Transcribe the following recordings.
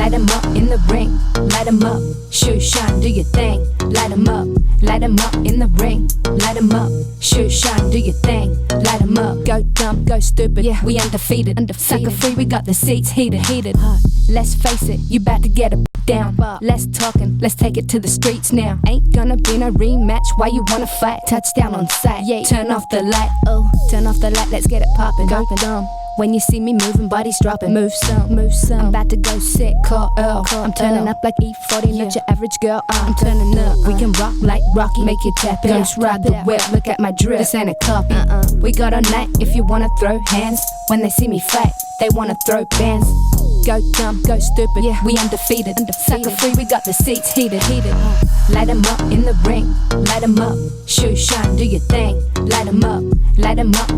light 'em up in the ring. Light 'em up, shoot, shine, do your thing. Light 'em up in the ring. Light 'em up, shoot, shine, do your thing. Light 'em up, go dumb, go stupid. Yeah, we undefeated. Sucker free, we got the seats heated. Let's face it, you bout to get a down. Less talking, let's take it to the streets now. Ain't gonna be no rematch, why you wanna fight? Touchdown on sight, yeah. Turn off the light, oh, turn off the light, let's get it poppin'. Go dumb. When you see me moving, bodies dropping. Move some. I'm about to go sick, call Earl. I'm turning up like E40, not your average girl. I'm turning up. We can rock like Rocky, make you tap it. Ghost ride the whip, look at my drip. This ain't a copy. We got all night if you wanna throw hands. When they see me fight, they wanna throw bands. Go dumb, go stupid, yeah, we undefeated. Sucker free, we got the seats heated. Light 'em up in the ring, light 'em up, shoot, shine, do your thing. Light 'em up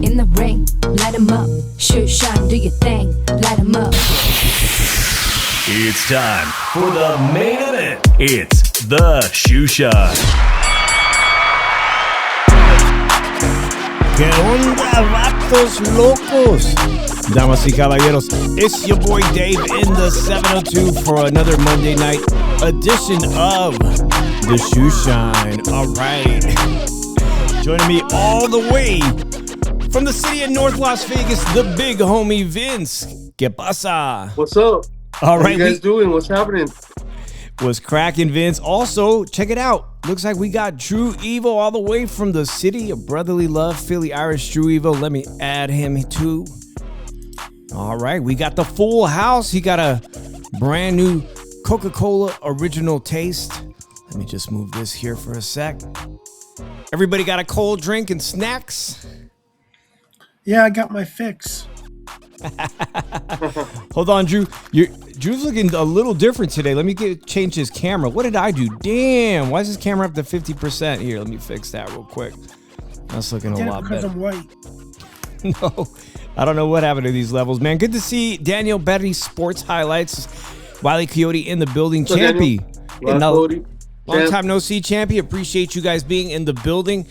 in the ring. Light 'em up, shoot, shine, do your thing. Light 'em up. It's time for the main event. It's the Shoe Shot. ¿Qué onda, vatos locos? Damas y caballeros, it's your boy Dave in the 702 for another Monday night edition of the Shoe Shine. All right. Joining me all the way from the city of North Las Vegas, the big homie Vince. ¿Qué pasa? What's up? All right. What are you guys doing? What's happening? Was cracking, Vince. Also, check it out. Looks like we got Drew Evo all the way from the city of brotherly love, Philly Irish Drew Evo. Let me add him too. All right, we got the full house. He got a brand new Coca-Cola original taste. Let me just move this here for a sec. Everybody got a cold drink and snacks? Yeah, I got my fix. Hold on, Drew. Drew's looking a little different today. Let me change his camera. What did I do? Damn, why is his camera up to 50%? Here, let me fix that real quick. That's looking a lot better. Because I'm white. No, I don't know what happened to these levels, man. Good to see Daniel Betty Sports Highlights. Wiley Coyote in the building. Champy. Long time no see, Champy. Appreciate you guys being in the building.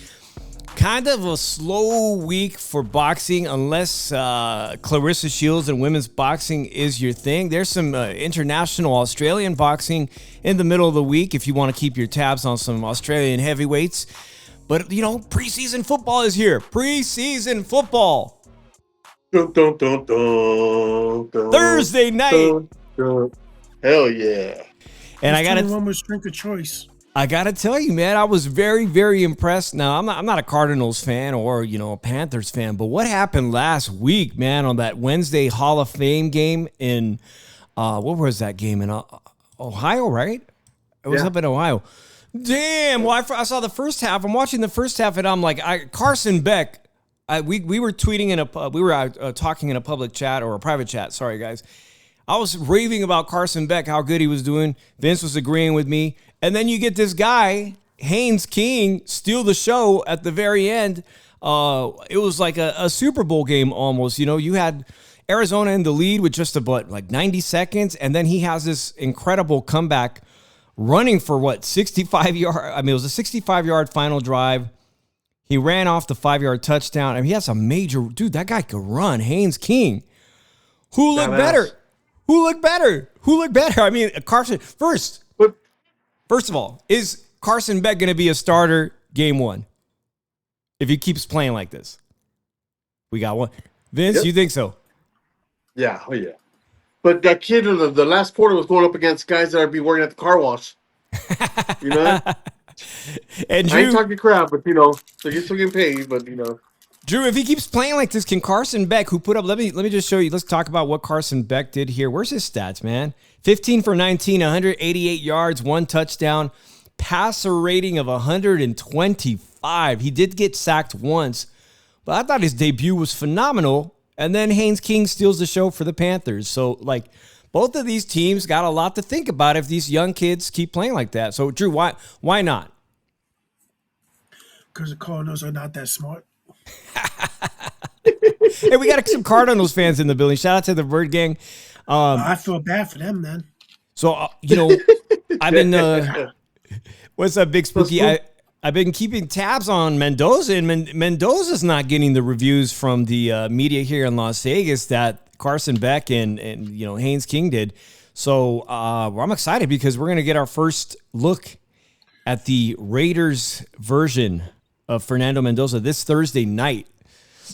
Kind of a slow week for boxing unless Clarissa Shields and women's boxing is your thing. There's some international Australian boxing in the middle of the week if you want to keep your tabs on some Australian heavyweights. But, you know, preseason football is here. Preseason football. Dun, dun, dun, dun, dun, Thursday night. Dun, dun. Hell yeah. And I got to one with drink of choice. I got to tell you, man, I was very, very impressed. Now, I'm not a Cardinals fan or, you know, a Panthers fan, but what happened last week, man, on that Wednesday Hall of Fame game in, what was that game in Ohio, right? It was up in Ohio. Damn, well, I saw the first half. I'm watching the first half, and I'm like, Carson Beck, we were tweeting we were talking in a public chat or a private chat. Sorry, guys. I was raving about Carson Beck, how good he was doing. Vince was agreeing with me. And then you get this guy, Haynes King, steal the show at the very end. It was like a Super Bowl game almost. You know, you had Arizona in the lead with just about like 90 seconds. And then he has this incredible comeback running for 65 yards. I mean, it was a 65-yard final drive. He ran off the 5-yard touchdown. I mean, he has a major, dude, that guy could run. Haynes King. Who looked better? Who looked better? I mean, Carson, first of all, is Carson Beck going to be a starter game one? If he keeps playing like this. We got one. Vince, You think so? Yeah, oh yeah. But that kid in the last quarter was going up against guys that would be working at the car wash. You know? And Drew, I ain't talking crap, but, you know, so you're still getting paid, but, you know. Drew, if he keeps playing like this, can Carson Beck, who put up, let me just show you. Let's talk about what Carson Beck did here. Where's his stats, man? 15 for 19, 188 yards, 1 touchdown, passer rating of 125. He did get sacked once, but I thought his debut was phenomenal. And then Haynes King steals the show for the Panthers. So, like, both of these teams got a lot to think about if these young kids keep playing like that. So, Drew, why not? Because the Cardinals are not that smart. Hey, we got some Cardinals fans in the building. Shout out to the Bird Gang. I feel bad for them, then. So, you know, I've been, what's up, Big Spooky? I've been keeping tabs on Mendoza, and Mendoza's not getting the reviews from the media here in Las Vegas that Carson Beck and you know, Haynes King did. So I'm excited because we're going to get our first look at the Raiders version of Fernando Mendoza this Thursday night.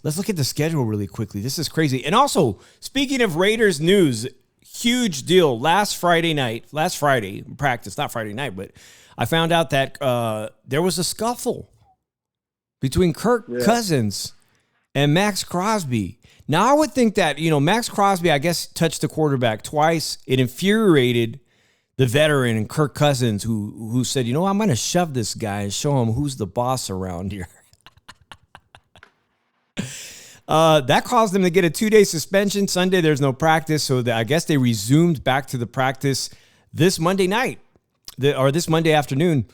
Let's look at the schedule really quickly. This is crazy. And also, speaking of Raiders news, huge deal. Last Friday, practice, not Friday night, but I found out that there was a scuffle between Kirk Cousins and Max Crosby. Now, I would think that, Max Crosby, I guess, touched the quarterback twice. It infuriated the veteran and Kirk Cousins, who said, I'm going to shove this guy and show him who's the boss around here. That caused them to get a 2-day suspension. Sunday, there's no practice, so I guess they resumed back to the practice this Monday night, or this Monday afternoon.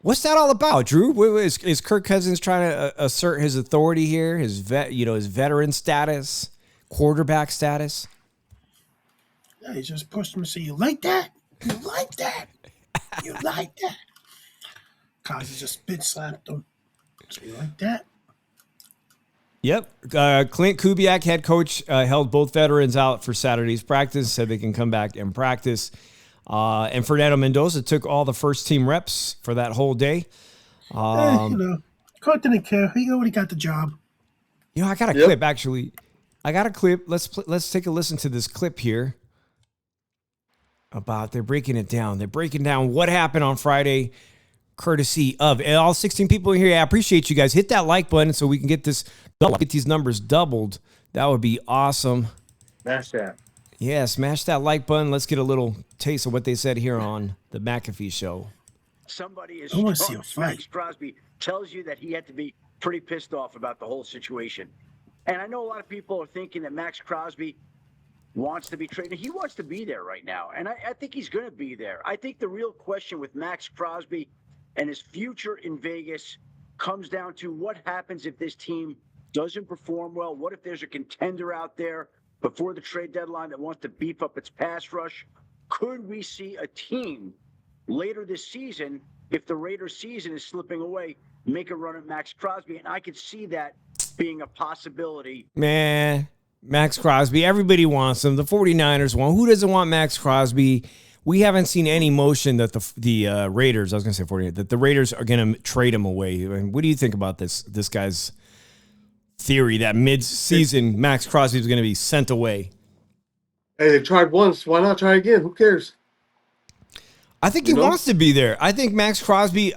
What's that all about, Drew? Is Kirk Cousins trying to assert his authority here, his veteran status, quarterback status? Yeah, he just pushed him and said, "You like that? You like that? You like that?" Cousins just spit slapped him. So you like that? Yep. Clint Kubiak, head coach, held both veterans out for Saturday's practice, said they can come back and practice. And Fernando Mendoza took all the first-team reps for that whole day. Coach didn't care. He already got the job. I got a clip, actually. I got a clip. Let's take a listen to this clip here about they're breaking it down. They're breaking down what happened on Friday, courtesy of all 16 people here. I appreciate you guys. Hit that like button so we can get these numbers doubled. That would be awesome. Smash that. Yeah, smash that like button. Let's get a little taste of what they said here on the McAfee Show. Somebody as I strong want to as see a fight. Max Crosby tells you that he had to be pretty pissed off about the whole situation. And I know a lot of people are thinking that Max Crosby wants to be traded. He wants to be there right now, and I think he's going to be there. I think the real question with Max Crosby and his future in Vegas comes down to what happens if this team doesn't perform well. What if there's a contender out there before the trade deadline that wants to beef up its pass rush? Could we see a team later this season, if the Raiders season is slipping away, make a run at Max Crosby? And I could see that being a possibility. Man, Max Crosby, everybody wants him. The 49ers want. Who doesn't want Max Crosby? We haven't seen any motion that the Raiders, I was going to say 49ers, that the Raiders are going to trade him away. I mean, what do you think about this guy's theory that mid-season Max Crosby is going to be sent away? Hey, they tried once. Why not try again? Who cares? I think he wants to be there. I think Max Crosby,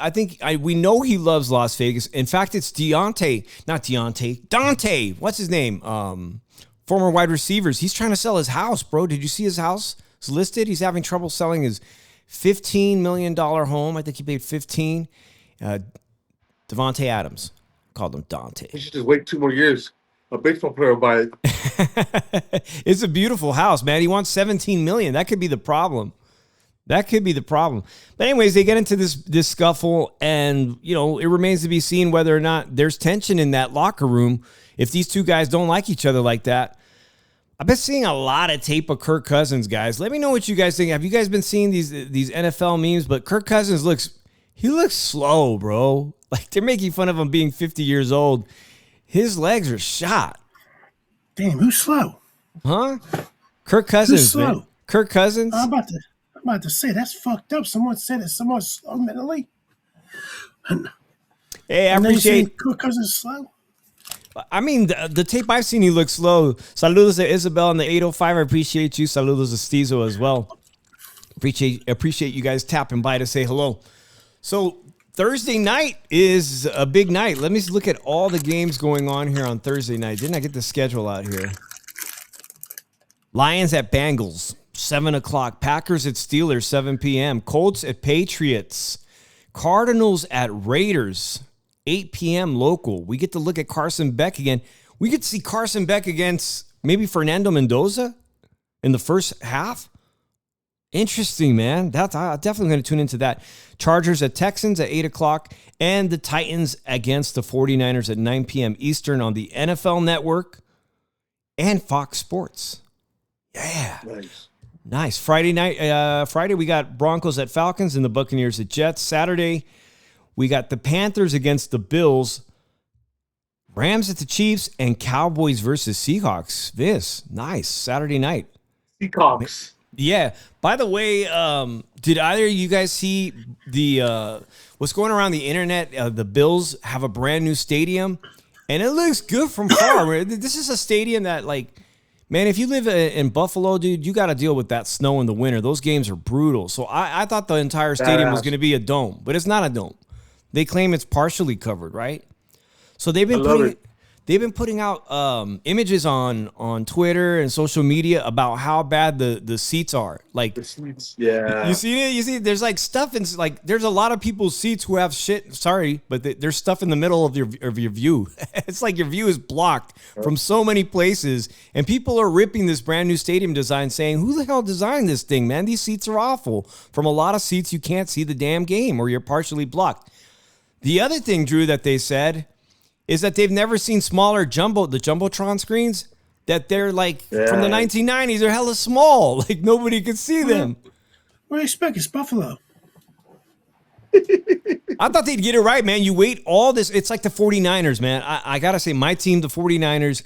we know he loves Las Vegas. In fact, it's Dante. What's his name? Former wide receivers. He's trying to sell his house, bro. Did you see his house? It's listed. He's having trouble selling his $15 million home. I think he paid 15. Devontae Adams. Called him Dante. He should just wait 2 more years. A baseball player will buy it. It's a beautiful house, man. He wants $17 million. That could be the problem. But anyways, they get into this scuffle, and it remains to be seen whether or not there's tension in that locker room if these two guys don't like each other like that. I've been seeing a lot of tape of Kirk Cousins, guys. Let me know what you guys think. Have you guys been seeing these NFL memes? But Kirk Cousins looks slow, bro. Like, they're making fun of him being 50 years old. His legs are shot. Damn, who's slow? Huh? Kirk Cousins, Who's slow? man. Kirk Cousins? I'm about to say, that's fucked up. Someone said it. Someone's slow mentally. Hey, I and appreciate. Kirk Cousins slow. I mean, the tape I've seen, he looks slow. Saludos to Isabel in the 805. I appreciate you. Saludos to Stezo as well. Appreciate you guys tapping by to say hello. So Thursday night is a big night. Let me look at all the games going on here on Thursday night. Didn't I get the schedule out here? Lions at Bengals, 7 o'clock. Packers at Steelers, 7 p.m. Colts at Patriots. Cardinals at Raiders, 8 p.m. local. We get to look at Carson Beck again. We get to see Carson Beck against maybe Fernando Mendoza in the first half. Interesting, man. I'm definitely going to tune into that. Chargers at Texans at 8 o'clock. And the Titans against the 49ers at 9 p.m. Eastern on the NFL Network and Fox Sports. Yeah. Nice. Friday night. Friday, we got Broncos at Falcons and the Buccaneers at Jets. Saturday, we got the Panthers against the Bills. Rams at the Chiefs and Cowboys versus Seahawks. Nice. Saturday night. Seahawks. Yeah. By the way, did either of you guys see the what's going around the internet? The Bills have a brand new stadium, and it looks good from far. This is a stadium that, like, man, if you live in Buffalo, dude, you got to deal with that snow in the winter. Those games are brutal. So I thought the entire stadium was going to be a dome, but it's not a dome. They claim it's partially covered, right? So they've been putting out images on Twitter and social media about how bad the seats are. Like, Yeah. you see it? You see, there's like stuff in, like, there's a lot of people's seats who have shit. Sorry, but there's stuff in the middle of your view. It's like your view is blocked from so many places, and people are ripping this brand new stadium design, saying, "Who the hell designed this thing, man? These seats are awful." From a lot of seats, you can't see the damn game, or you're partially blocked. The other thing, Drew, that they said is that they've never seen smaller the Jumbotron screens, that they're like from the 1990s. They're hella small. Like, nobody could see them. What do you expect? It's Buffalo. I thought they'd get it right, man. You wait all this. It's like the 49ers, man. I got to say, my team, the 49ers,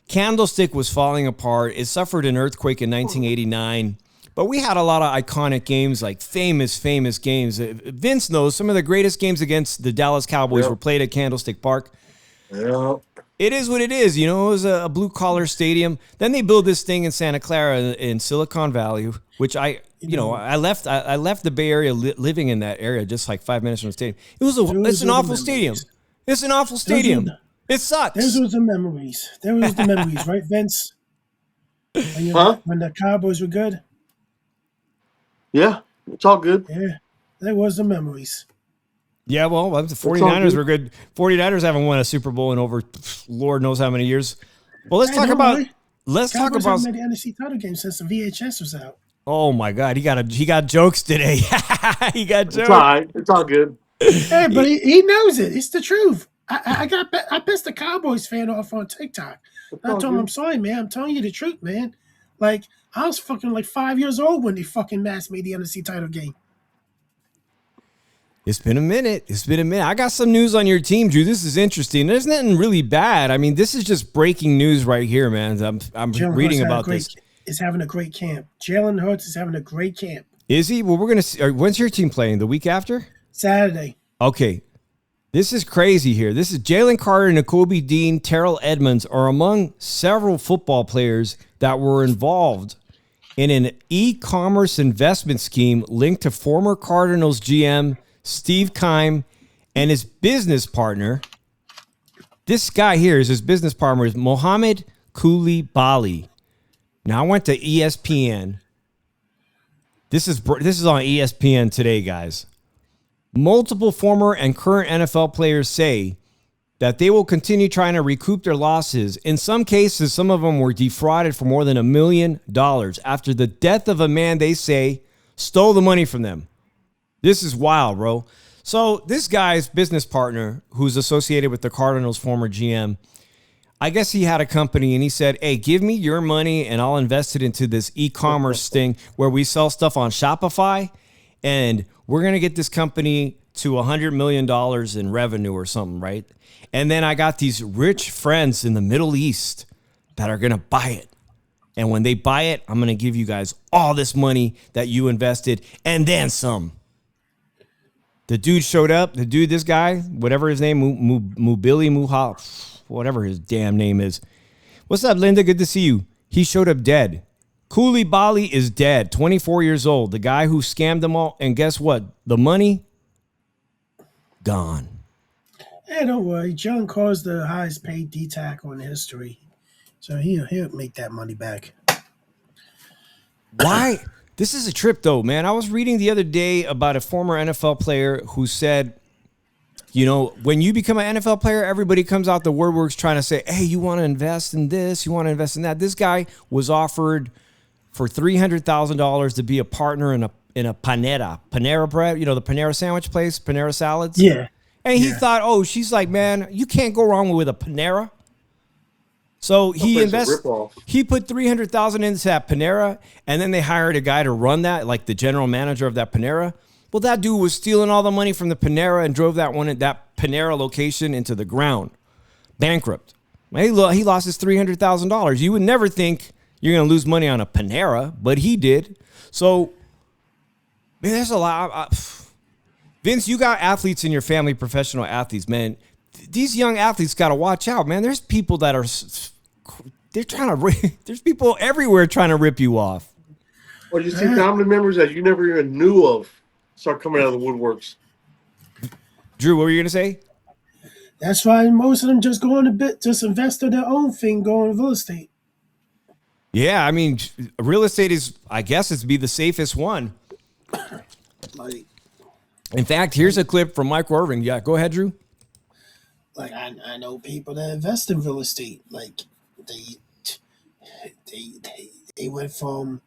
Candlestick was falling apart. It suffered an earthquake in 1989. But we had a lot of iconic games, like famous games. Vince knows some of the greatest games against the Dallas Cowboys were played at Candlestick Park. Yeah. It is what it is. You know, it was a blue-collar stadium. Then they built this thing in Santa Clara in Silicon Valley, which I left the Bay Area living in that area just like 5 minutes from the stadium. It's an awful stadium. It's an awful stadium. It sucks. Those was the memories. There was the memories, right, Vince? When the Cowboys were good? Yeah, it's all good. Yeah, there was the memories. Yeah, well, the 49ers were good. 49ers haven't won a Super Bowl in over Lord knows how many years. Well, let's talk about made the NFC title game since the VHS was out. Oh my God, he got jokes today. He got jokes. It's all right. It's all good. Hey, but he knows it. It's the truth. I pissed the Cowboys fan off on TikTok. I told him, I'm sorry, man. I'm telling you the truth, man. Like, I was fucking like 5 years old when they fucking mass made the NFC title game. It's been a minute. I got some news on your team, Drew. This is interesting. There's nothing really bad. I mean, this is just breaking news right here, man. I'm reading about this. Is having a great camp. Jalen Hurts is having a great camp. Is he? Well, we're going to see. When's your team playing? The week after? Saturday. Okay. This is crazy here. This is Jalen Carter, Nakobe Dean, Terrell Edmonds are among several football players that were involved in an e-commerce investment scheme linked to former Cardinals GM Steve Keim and his business partner. This guy here is his business partner is Mohamed Koulibaly. Now I went to ESPN. This is on ESPN today, guys. Multiple former and current NFL players say that they will continue trying to recoup their losses. In some cases, some of them were defrauded for more than $1 million after the death of a man they say stole the money from them. This is wild, bro. So this guy's business partner, who's associated with the Cardinals' former GM, I guess he had a company and he said, hey, give me your money and I'll invest it into this e-commerce thing where we sell stuff on Shopify, and we're going to get this company to $100 million in revenue or something, right? And then I got these rich friends in the Middle East that are going to buy it. And when they buy it, I'm going to give you guys all this money that you invested and then some. The dude showed up. This guy, whatever his name, Muhal, whatever his damn name is. What's up, Linda? Good to see you. He showed up dead. Koulibaly is dead, 24 years old. The guy who scammed them all. And guess what? The money, gone. Hey, don't worry. John Carr's the highest paid D-tackle in history. So he'll make that money back. Why? This is a trip, though, man. I was reading the other day about a former NFL player who said, you know, when you become an NFL player, everybody comes out the woodworks trying to say, hey, you want to invest in this, you want to invest in that. This guy was offered for $300,000 to be a partner in a Panera bread, you know, the Panera sandwich place, Panera salads. Yeah. And he thought, oh, she's like, man, you can't go wrong with a Panera. So he put $300,000 into that Panera, and then they hired a guy to run that, like the general manager of that Panera. Well, that dude was stealing all the money from the Panera and drove that Panera location into the ground. Bankrupt. He lost his $300,000. You would never think you're going to lose money on a Panera, but he did. So, man, there's a lot. Vince, you got athletes in your family, professional athletes, man. These young athletes got to watch out, man. There's people that are, there's people everywhere trying to rip you off. Or you see family members that you never even knew of start coming out of the woodworks. Drew, what were you going to say? That's why most of them just go on just invest in their own thing, go in real estate. Yeah, I mean, real estate is, I guess, it's be the safest one. Like, in fact, here's a clip from Michael Irvin. Yeah, go ahead, Drew. Like I know people that invest in real estate. Like they went from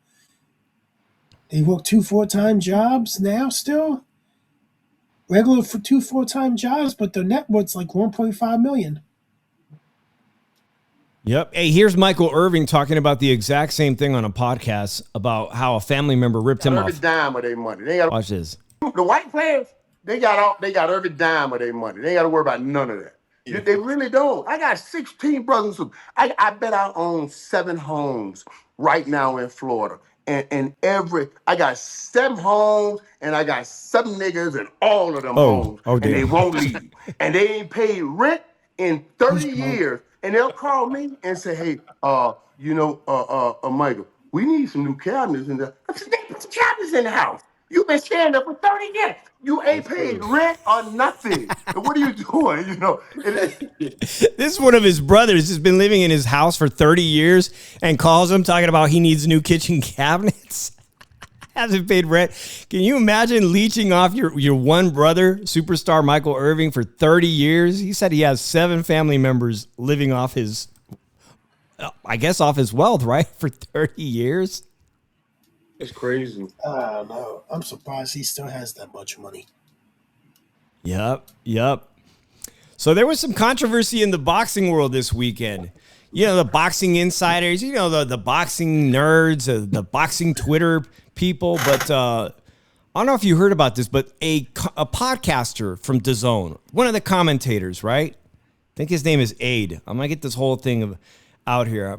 they work 2 full-time jobs now still. Regular for 2 full-time jobs, but their net worth's like $1.5 million. Yep. Hey, here's Michael Irving talking about the exact same thing on a podcast about how a family member ripped him off. Every dime of their money. They got Watch this. the white players. They got every dime of their money. They ain't got to worry about none of that. Yeah. They really don't. I got 16 brothers. I bet I own 7 homes right now in Florida. And I got 7 homes and I got 7 niggas in all of them homes. And they won't leave. And they ain't paid rent in 30 years. And they'll call me and say, hey, Michael, we need some new cabinets in there. I said, they put the cabinets in the house. You've been staying there for 30 years. You ain't paid rent or nothing. What are you doing? This is one of his brothers who's been living in his house for 30 years and calls him talking about he needs new kitchen cabinets. Hasn't paid rent. Can you imagine leeching off your one brother, superstar Michael Irving, for 30 years? He said he has 7 family members living off his, I guess, off his wealth, right? For 30 years. It's crazy. No, I'm surprised he still has that much money. Yep. So there was some controversy in the boxing world this weekend. You know, the boxing insiders, you know, the boxing nerds, the boxing Twitter people. But I don't know if you heard about this, but a podcaster from DAZN, one of the commentators, right? I think his name is Aid. I'm going to get this whole thing out here.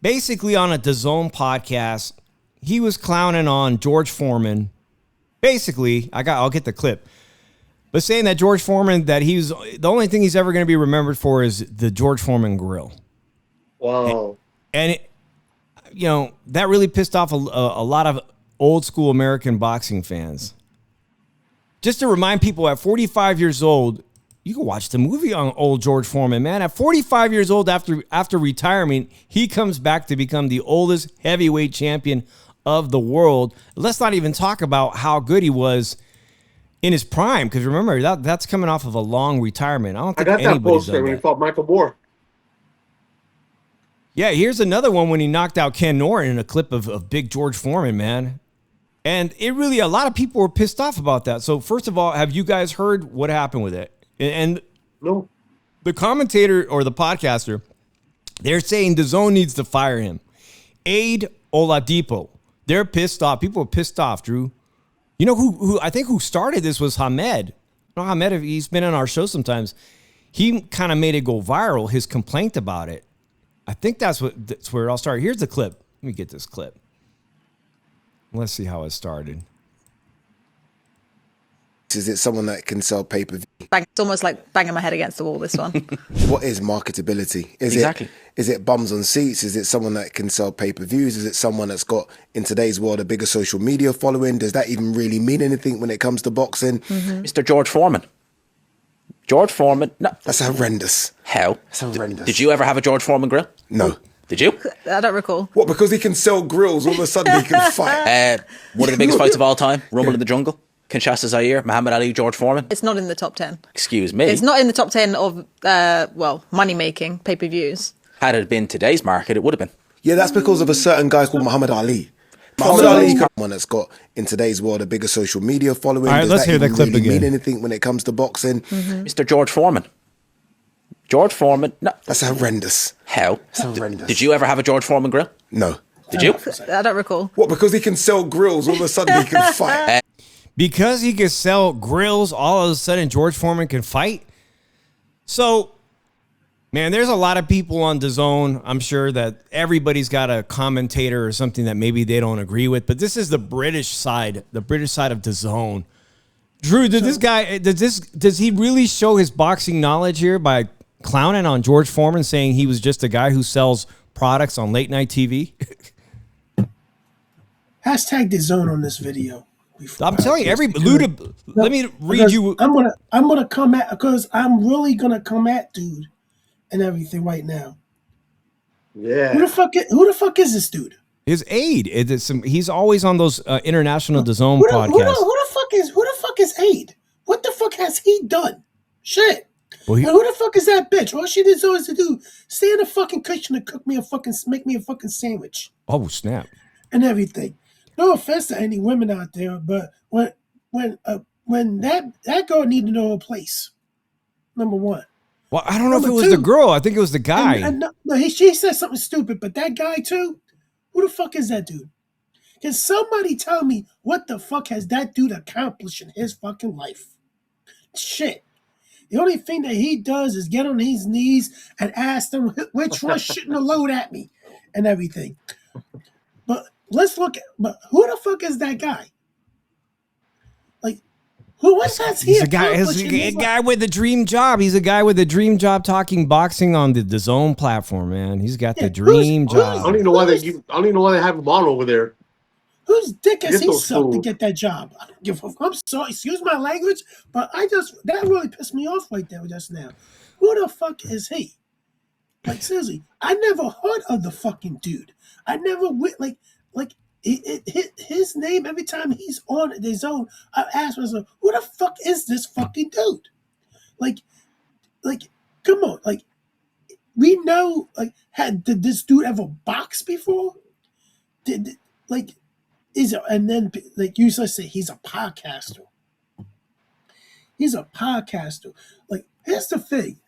Basically, on a DAZN podcast, he was clowning on George Foreman. Basically, I'll get the clip. But saying that George Foreman, that he's the only thing he's ever going to be remembered for is the George Foreman grill. Wow. And that really pissed off a lot of old school American boxing fans. Just to remind people, at 45 years old, you can watch the movie on old George Foreman, man. At 45 years old, after retirement, he comes back to become the oldest heavyweight champion of the world. Let's not even talk about how good he was in his prime, because remember, that's coming off of a long retirement. I got that poster when he fought Michael Moore. Yeah, here's another one when he knocked out Ken Norton in a clip of big George Foreman, man. And a lot of people were pissed off about that. So first of all, have you guys heard what happened with it? And no, the commentator or the podcaster, they're saying DAZN needs to fire him. Aid Oladipo, they're pissed off. People are pissed off, Drew. You know who I think who started this was Hamed. You know, Hamed, he's been on our show sometimes. He kind of made it go viral, his complaint about it. I think that's where it all started. Here's the clip. Let me get this clip. Let's see how it started. Is it someone that can sell pay-per-view? It's almost like banging my head against the wall, this one. What is marketability? Is it bums on seats? Is it someone that can sell pay-per-views? Is it someone that's got, in today's world, a bigger social media following? Does that even really mean anything when it comes to boxing? Mm-hmm. Mr. George Foreman. George Foreman. No. That's horrendous. How? That's horrendous. Did you ever have a George Foreman grill? No. Did you? I don't recall. What, because he can sell grills, all of a sudden he can fight? One of the biggest fights of all time, Rumble in the Jungle. Kinshasa Zaire, Muhammad Ali, George Foreman. It's not in the top 10. Excuse me. It's not in the top 10 of, money-making pay-per-views. Had it been today's market, it would have been. Yeah, that's because of a certain guy called Muhammad Ali. Muhammad Ali's someone that's got, in today's world, a bigger social media following. All right, let's hear that clip really again. Mean anything when it comes to boxing? Mm-hmm. Mr. George Foreman. George Foreman. No. That's horrendous. How? That's horrendous. Did you ever have a George Foreman grill? No. Did you? I don't recall. What, because he can sell grills, all of a sudden he can fight? Because he can sell grills, all of a sudden George Foreman can fight. So Man, there's a lot of people on DAZN. I'm sure that everybody's got a commentator or something that maybe they don't agree with, but this is the British side of DAZN. Drew, does he really show his boxing knowledge here by clowning on George Foreman, saying he was just a guy who sells products on late night TV? Hashtag DAZN on this video. I'm telling you, let me read you. I'm gonna come at, because I'm really gonna come at dude and everything right now. Yeah. Who the fuck is this dude? His aide. He's always on those international DAZN podcasts. Who the fuck is aide? What the fuck has he done? Shit. Well, who the fuck is that bitch? All she did always to do, stay in the fucking kitchen and make me a fucking sandwich. Oh, snap. And everything. No offense to any women out there, but when that girl needed to know her place. Number one. Well, I don't know if it was the girl. I think it was the guy. She said something stupid, but that guy too. Who the fuck is that dude? Can somebody tell me what the fuck has that dude accomplished in his fucking life? Shit. The only thing that he does is get on his knees and ask them which one shouldn't have load at me and everything. But who the fuck is that guy? Like, what has he accomplished? He's a guy with a dream job. He's a guy with a dream job talking boxing on the DAZN platform, man. He's got the dream job. I don't even know why they have him on over there. Whose dick has he sucked to get that job? I don't give a fuck. I'm sorry, excuse my language, but that really pissed me off right there just now. Who the fuck is he? Like, seriously, I never heard of the fucking dude. I never his name every time he's on DAZN. I ask myself, who the fuck is this fucking dude? Like, come on, like, we know, like, did this dude ever box before? And then, like you say, he's a podcaster. He's a podcaster. Like, here's the thing.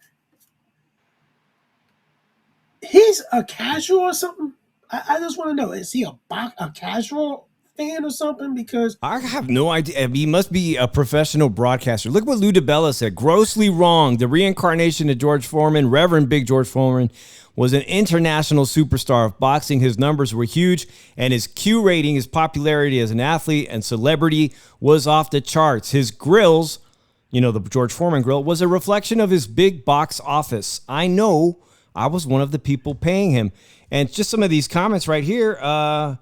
He's a casual or something. I just want to know, is he a casual fan or something? Because I have no idea. He must be a professional broadcaster. Look what Lou DiBella said. Grossly wrong. The reincarnation of George Foreman, Reverend Big George Foreman, was an international superstar of boxing. His numbers were huge, and his Q rating, his popularity as an athlete and celebrity, was off the charts. His grills, the George Foreman grill, was a reflection of his big box office. I know I was one of the people paying him. And just some of these comments right here. I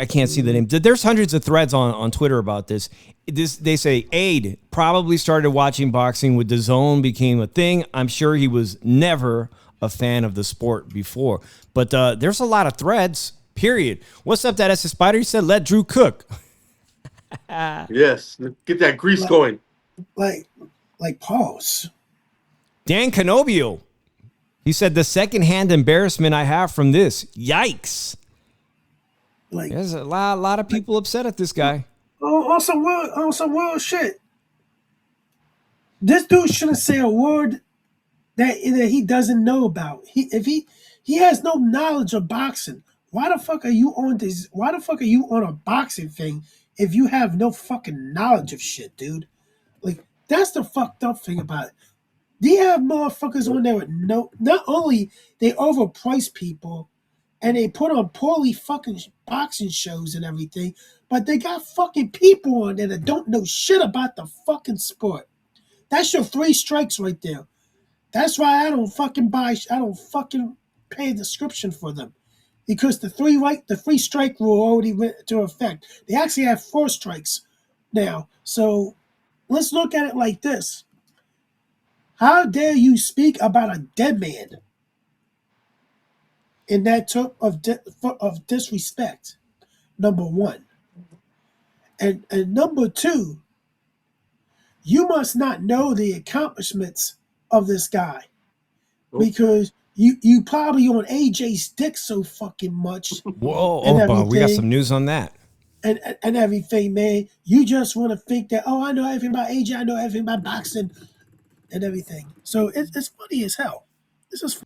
can't see the name. There's hundreds of threads on Twitter about this. They say Aide probably started watching boxing with DAZN became a thing. I'm sure he was never a fan of the sport before. But there's a lot of threads, period. What's up, that SS Spider? He said, let Drew cook. Yes, get that grease going. Like pause. Dan Canobio. He said, the secondhand embarrassment I have from this. Yikes. Like, there's a lot of people upset at this guy. On some world shit. This dude shouldn't say a word that he doesn't know about. If he has no knowledge of boxing, why the fuck are you on this? Why the fuck are you on a boxing thing if you have no fucking knowledge of shit, dude? Like, that's the fucked up thing about it. They have motherfuckers on there with not only they overprice people and they put on poorly fucking boxing shows and everything, but they got fucking people on there that don't know shit about the fucking sport. That's your 3 strikes right there. That's why I don't fucking pay a description for them. Because the 3 strike rule already went into effect. They actually have 4 strikes now. So let's look at it like this. How dare you speak about a dead man in that term of disrespect? Number one. And number 2, you must not know the accomplishments of this guy. Because you probably on AJ's dick so fucking much. Whoa, we got some news on that. And everything, man. You just want to think that, I know everything about AJ, I know everything about boxing. And everything. So it's funny as hell. This is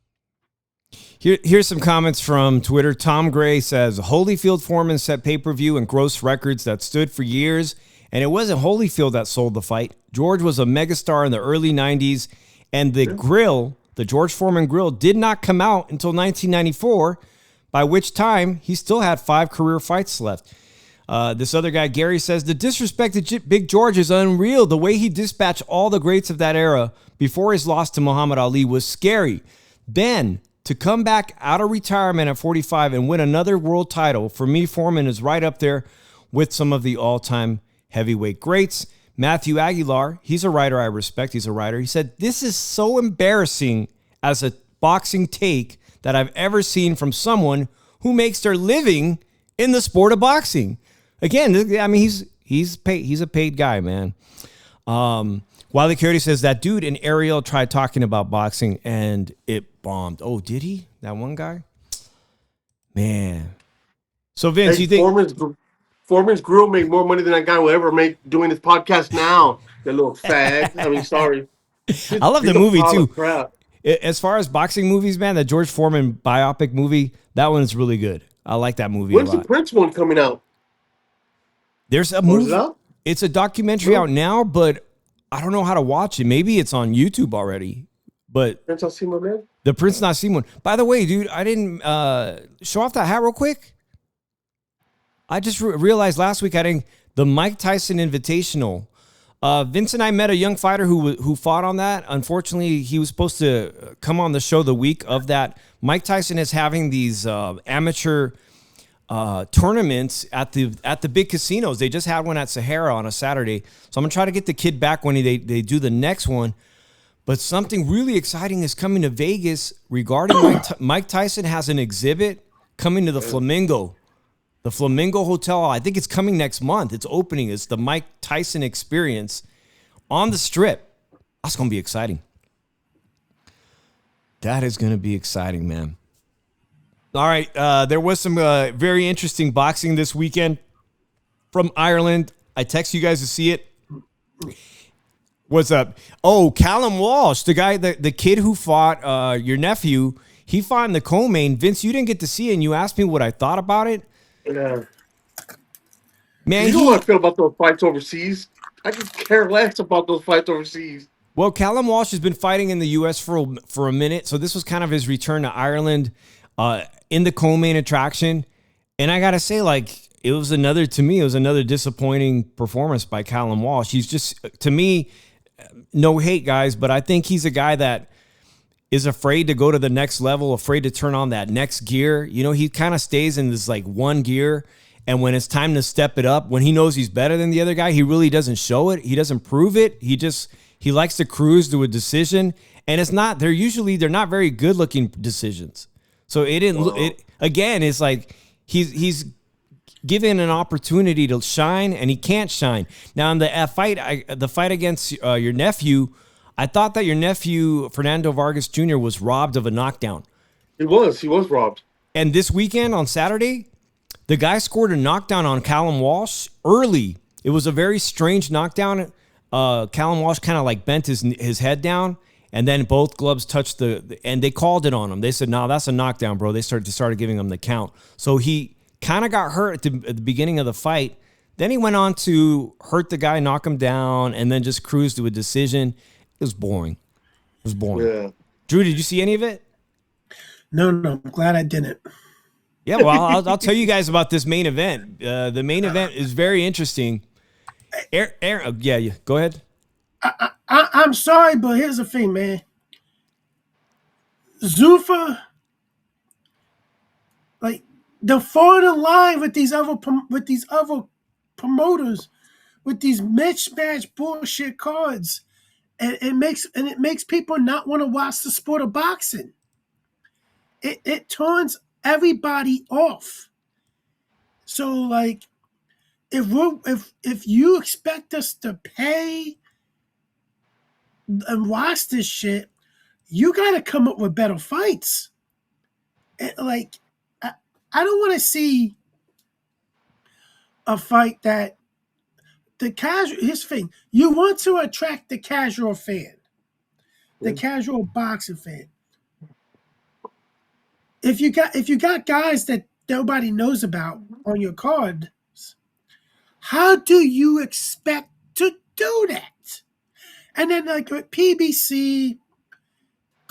Here's some comments from Twitter. Tom Gray says, Holyfield Foreman set pay-per-view and gross records that stood for years, and it wasn't Holyfield that sold the fight. George was a megastar in the early 90s And the grill, the George Foreman grill, did not come out until 1994, by which time he still had 5 career fights left. This other guy, Gary, says, the disrespect to Big George is unreal. The way he dispatched all the greats of that era before his loss to Muhammad Ali was scary. Then, to come back out of retirement at 45 and win another world title, for me, Foreman is right up there with some of the all-time heavyweight greats. Matthew Aguilar, he's a writer I respect. He's a writer. He said, this is so embarrassing as a boxing take that I've ever seen from someone who makes their living in the sport of boxing. Again, I mean, he's paid. He's a paid guy, man. Wiley Coyote says that dude in Ariel tried talking about boxing and it bombed. Oh, did he? That one guy? Man. So Vince, you think Foreman's Grill made more money than that guy will ever make doing his podcast now? That little fag. I mean, sorry. I love the movie too. Crap. As far as boxing movies, man, the George Foreman biopic movie, that one is really good. I like that movie When's a lot. the Prince one coming out? There's a movie. It's a documentary out now, but I don't know how to watch it. Maybe it's on YouTube already. But Prince Not Seen My Man? The Prince Not Seen one. By the way, dude, I didn't show off that hat real quick. I just realized last week the Mike Tyson Invitational. Vince and I met a young fighter who fought on that. Unfortunately, he was supposed to come on the show the week of that. Mike Tyson is having these amateur tournaments at the big casinos. They just had one at Sahara on a Saturday. So I'm going to try to get the kid back when they do the next one. But something really exciting is coming to Vegas regarding Mike Tyson has an exhibit coming to the Flamingo. The Flamingo Hotel. I think it's coming next month. It's opening. It's the Mike Tyson Experience on the Strip. That's going to be exciting. That is going to be exciting, man. All right. There was some very interesting boxing this weekend from Ireland. I text you guys to see it. What's up? Oh, Callum Walsh, the guy, the kid who fought your nephew, he fought in the co-main. Vince, you didn't get to see it, and you asked me what I thought about it. Yeah. Man, you know what I feel about those fights overseas? I just care less about those fights overseas. Well, Callum Walsh has been fighting in the U.S. for a minute, so this was kind of his return to Ireland in the co-main attraction. And I got to say, it was another disappointing performance by Callum Walsh. He's just, to me, no hate, guys, but I think he's a guy that is afraid to go to the next level, afraid to turn on that next gear. You know, he kind of stays in this one gear. And when it's time to step it up, when he knows he's better than the other guy, he really doesn't show it. He doesn't prove it. He likes to cruise to a decision. And they're not very good looking decisions. So it's like he's given an opportunity to shine and he can't shine. Now in the fight against your nephew, I thought that your nephew, Fernando Vargas Jr., was robbed of a knockdown. He was robbed. And this weekend on Saturday, the guy scored a knockdown on Callum Walsh early. It was a very strange knockdown. Callum Walsh kind of bent his head down, and then both gloves touched and they called it on him. They said, "No, that's a knockdown, bro." They started giving him the count. So he kind of got hurt at the beginning of the fight. Then he went on to hurt the guy, knock him down, and then just cruise to a decision. It was boring. Yeah. Drew, did you see any of it? No, I'm glad I didn't. Yeah, well, I'll tell you guys about this main event. The main event is very interesting. Yeah, go ahead. I'm sorry, but here's the thing, man. Zuffa, they're falling in line with these other promoters, with these mismatched bullshit cards, and it makes people not want to watch the sport of boxing. It turns everybody off. So if you expect us to pay and watch this shit, you got to come up with better fights. I don't want to see a fight that here's the thing. You want to attract the casual fan, the casual boxing fan. If you got guys that nobody knows about on your cards, how do you expect to do that? And then with PBC,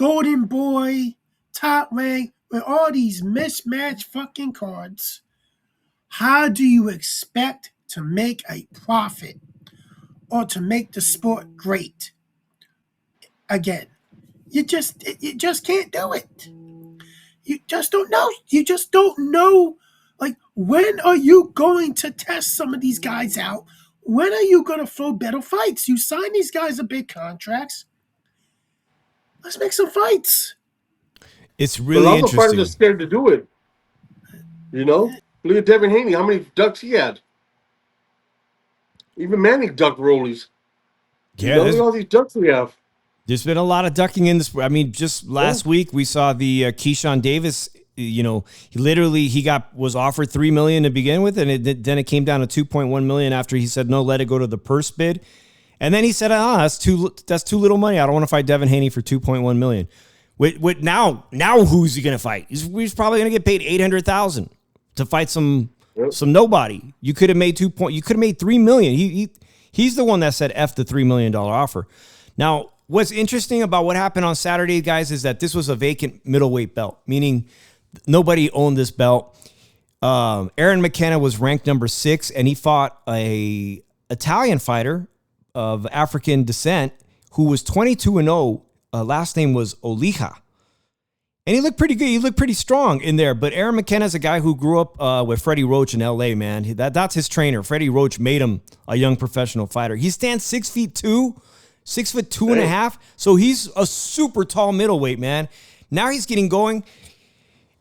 Golden Boy, Top Rank, with all these mismatched fucking cards, how do you expect to make a profit or to make the sport great? Again, you just can't do it. You just don't know. You just don't know. Like, when are you going to test some of these guys out? When are you going to throw better fights? You sign these guys to big contracts. Let's make some fights. It's really but all the fighters interesting. are scared to do it. You know, look at Devin Haney. How many ducks he had? Even Manny ducked rollies. Yeah, Look at all these ducks we have. there's been a lot of ducking in this. I mean, just last week we saw the Keyshawn Davis. You know, he was offered $3 million to begin with, and then it came down to $2.1 million after he said no, let it go to the purse bid, and then he said, that's too little money. I don't want to fight Devin Haney for $2.1 million. Now who's he going to fight? He's probably going to get paid $800,000 to fight some nobody. You could have made You could have made $3 million. He's the one that said F the $3 million offer. Now, what's interesting about what happened on Saturday, guys, is that this was a vacant middleweight belt, meaning nobody owned this belt. Aaron McKenna was ranked number 6, and he fought a Italian fighter of African descent who was 22-0. Last name was Olija. And he looked pretty good. He looked pretty strong in there. But Aaron McKenna is a guy who grew up with Freddie Roach in L.A., man. That's his trainer. Freddie Roach made him a young professional fighter. He stands 6'2", 6'2.5". So he's a super tall middleweight, man. Now he's getting going.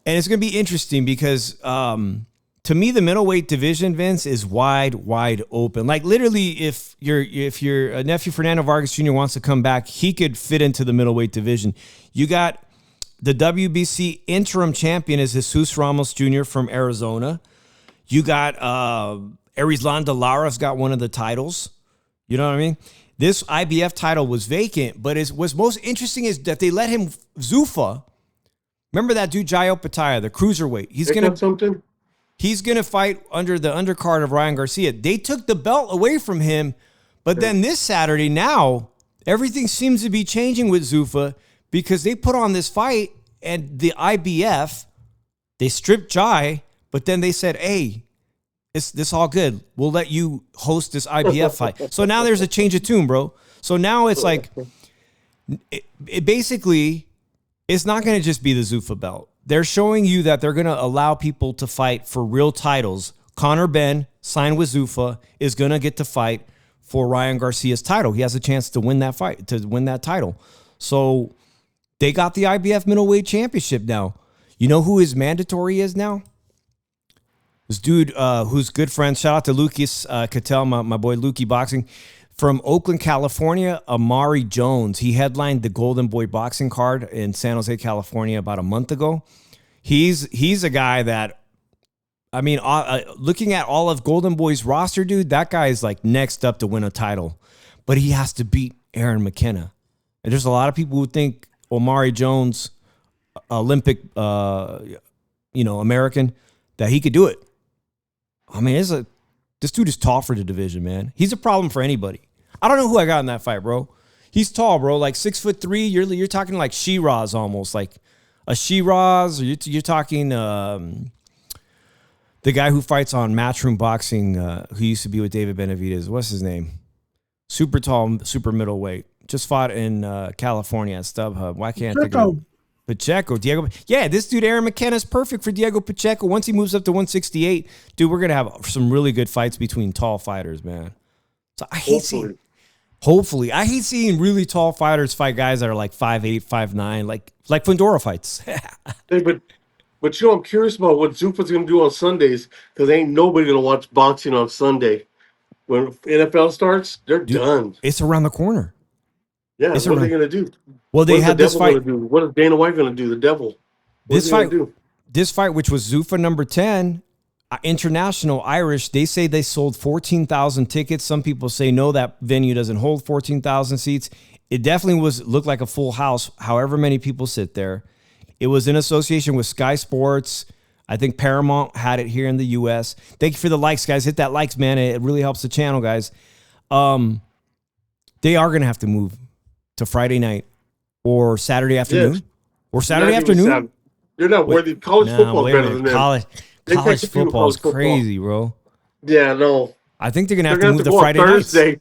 And it's going to be interesting because to me, the middleweight division, Vince, is wide open. Like literally, if your nephew Fernando Vargas Jr. wants to come back, he could fit into the middleweight division. You got the WBC interim champion is Jesus Ramos Jr. from Arizona. You got Erislandy Lara's got one of the titles. You know what I mean? This IBF title was vacant, but what's most interesting is that they let him Zuffa. Remember that dude Jayo Pataya, the cruiserweight. He's gonna fight under the undercard of Ryan Garcia. They took the belt away from him, but then this Saturday now everything seems to be changing with Zuffa because they put on this fight and the IBF they stripped Jai, but then they said, "Hey, this all good. We'll let you host this IBF fight." So now there's a change of tune, bro. So now it's like it basically. It's not going to just be the Zuffa belt. They're showing you that they're going to allow people to fight for real titles. Conor Benn, signed with Zuffa, is going to get to fight for Ryan Garcia's title. He has a chance to win that fight, to win that title. So they got the IBF middleweight championship now. You know who his mandatory is now? This dude who's good friends. Shout out to Lucas Cattell, my boy Lukey Boxing. From Oakland, California, Amari Jones. He headlined the Golden Boy boxing card in San Jose, California about a month ago. He's a guy that, I mean, looking at all of Golden Boy's roster, dude, that guy is like next up to win a title. But he has to beat Aaron McKenna. And there's a lot of people who think Amari Jones, Olympic, American, that he could do it. I mean, this dude is tall for the division, man. He's a problem for anybody. I don't know who I got in that fight, bro. He's tall, bro. Like 6'3". You're talking like Shiraz almost, like a Shiraz. Or you're talking the guy who fights on Matchroom Boxing, who used to be with David Benavidez. What's his name? Super tall, super middleweight. Just fought in California at StubHub. Why can't I think of it? Pacheco, Diego. Yeah, this dude, Aaron McKenna, is perfect for Diego Pacheco. Once he moves up to 168, dude, we're going to have some really good fights between tall fighters, man. So I hate Hopefully. I hate seeing really tall fighters fight guys that are like 5'8", 5'9", like Fundora fights. Hey, but I'm curious about what Zuffa's going to do on Sundays because ain't nobody going to watch boxing on Sunday. When NFL starts, they're done. It's around the corner. Yeah, what are they going to do? Well, they had this fight. What is Dana White going to do? The devil. This fight, which was Zuffa number 10, international Irish, they say they sold 14,000 tickets. Some people say no, that venue doesn't hold 14,000 seats. It definitely looked like a full house, however many people sit there. It was in association with Sky Sports. I think Paramount had it here in the U.S. Thank you for the likes, guys. Hit that likes, man. It really helps the channel, guys. They are going to have to move to Friday night or Saturday afternoon, Yes. or Saturday Not even afternoon. Saturday. They're not worthy. College football is Wait a better minute. than them. They can't College compete with football is college football. crazy, bro. Yeah, no. I think they're gonna They're have to gonna have move to to go on Friday nights. Thursday.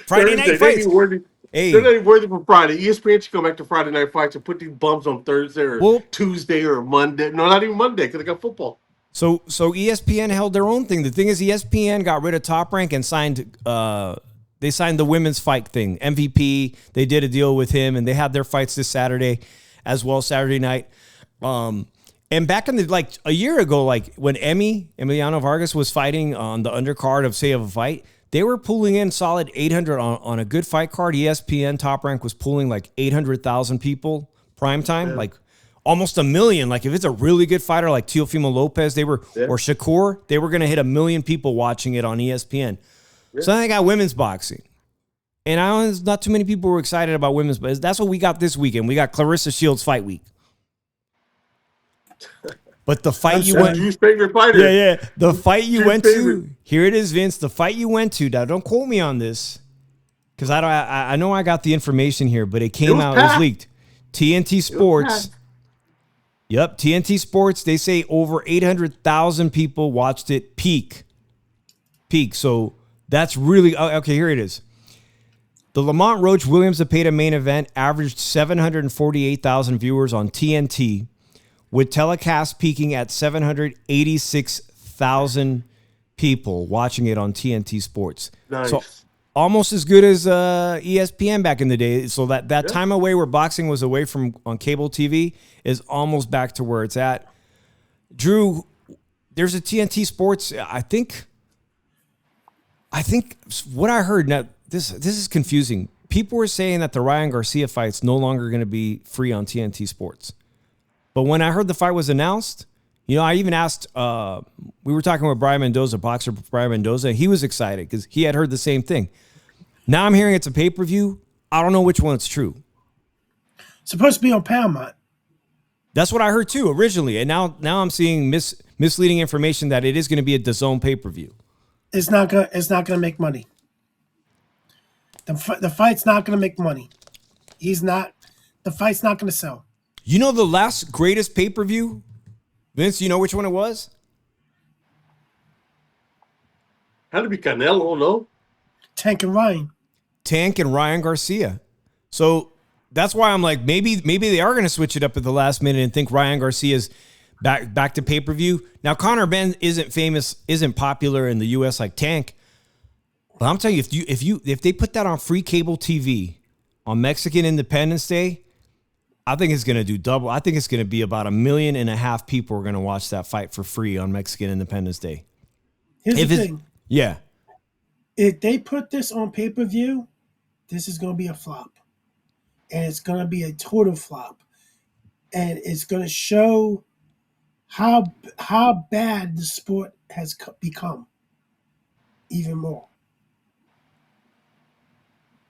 Friday night Thursday. They fights. ain't worthy. Hey, They're not even worthy for Friday. ESPN should come back to Friday night fights and put these bums on Thursday or Well- Tuesday or Monday. No, not even Monday because they got football. so ESPN held their own thing. The thing is, ESPN got rid of Top Rank and signed. They signed the women's fight thing. MVP. They did a deal with him, and they had their fights this Saturday, as well, Saturday night. And back in the a year ago, when Emiliano Vargas was fighting on the undercard of a fight, they were pulling in solid 800 on a good fight card. ESPN Top Rank was pulling 800,000 people primetime, almost 1 million. If it's a really good fighter like Teofimo Lopez, or Shakur, they were going to hit 1 million people watching it on ESPN. Yeah. So then they got women's boxing. And not too many people were excited about women's, but that's what we got this weekend. We got Clarissa Shields Fight Week. But the fight you went, Drew's favorite fighter. Yeah. The fight you went to, here it is, Vince. The fight you went to. Now, don't quote me on this, because I know I got the information here, but it came out. It was leaked. TNT Sports. Yep, TNT Sports. They say over 800,000 people watched it peak. So that's really okay. Here it is. The Lamont Roach Williams Zepeda main event averaged 748,000 viewers on TNT, with telecast peaking at 786,000 people watching it on TNT Sports. Nice. So almost as good as ESPN back in the day. So that time away where boxing was away from on cable TV is almost back to where it's at. Drew, there's a TNT Sports. I think what I heard, now this is confusing. People were saying that the Ryan Garcia fight's no longer going to be free on TNT Sports. But when I heard the fight was announced, I even asked, we were talking with Brian Mendoza, boxer Brian Mendoza, and he was excited because he had heard the same thing. Now I'm hearing it's a pay-per-view. I don't know which one's true. It's supposed to be on Paramount. That's what I heard too originally. And now I'm seeing misleading information that it is going to be a DAZN pay-per-view. It's not gonna make money. The fight's not gonna make money. The fight's not gonna sell. You know the last greatest pay-per-view? Vince, you know which one it was? Had to be Canelo, no? Tank and Ryan Garcia. So that's why I'm like, maybe they are going to switch it up at the last minute and think Ryan Garcia's back to pay-per-view. Now, Conor Benn isn't popular in the U.S. like Tank. But I'm telling you, if they put that on free cable TV on Mexican Independence Day, I think it's going to do double. I think it's going to be about 1.5 million people are going to watch that fight for free on Mexican Independence Day. Here's the thing. Yeah. If they put this on pay-per-view, this is going to be a flop. And it's going to be a total flop. And it's going to show how bad the sport has become even more.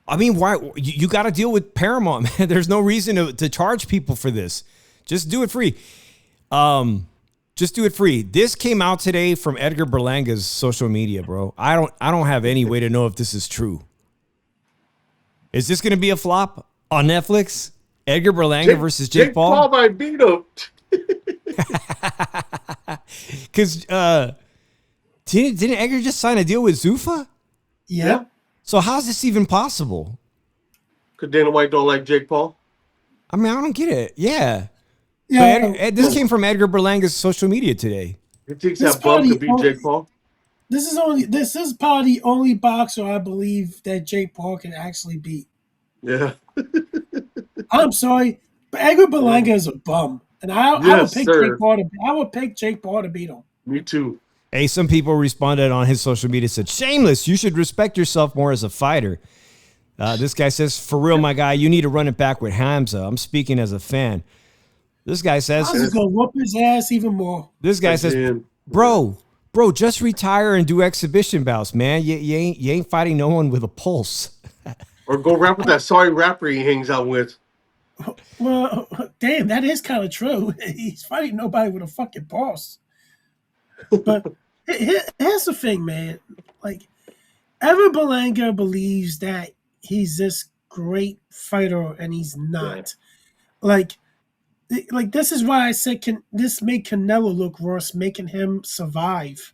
I mean, why you got to deal with Paramount, man. There's no reason to charge people for this. Just do it free. Just do it free. This came out today from Edgar Berlanga's social media, bro. I don't have any way to know if this is true. Is this going to be a flop on Netflix? Edgar Berlanga versus Jake Paul? Jake Paul might beat him. Because didn't Edgar just sign a deal with Zuffa? Yeah. So how's this even possible? Because Dana White don't like Jake Paul? I mean, I don't get it. Yeah. This came from Edgar Berlanga's social media today. He thinks that bum could beat Jake Paul? This is probably the only boxer I believe that Jake Paul can actually beat. Yeah. I'm sorry, but Edgar Berlanga is a bum. And I would pick Jake Paul to beat him. Me too. Hey, some people responded on his social media, said, shameless, you should respect yourself more as a fighter. This guy says, for real, my guy, you need to run it back with Hamza. I'm speaking as a fan. This guy says, I'm just going to whoop his ass even more. This guy says, bro, just retire and do exhibition bouts, man. You ain't fighting no one with a pulse. Or go rap with that sorry rapper he hangs out with. Well, damn, that is kind of true. He's fighting nobody with a fucking pulse. But here's the thing, man. Like, Edgar Berlanga believes that he's this great fighter, and he's not. Like this is why I said this made Canelo look worse, making him survive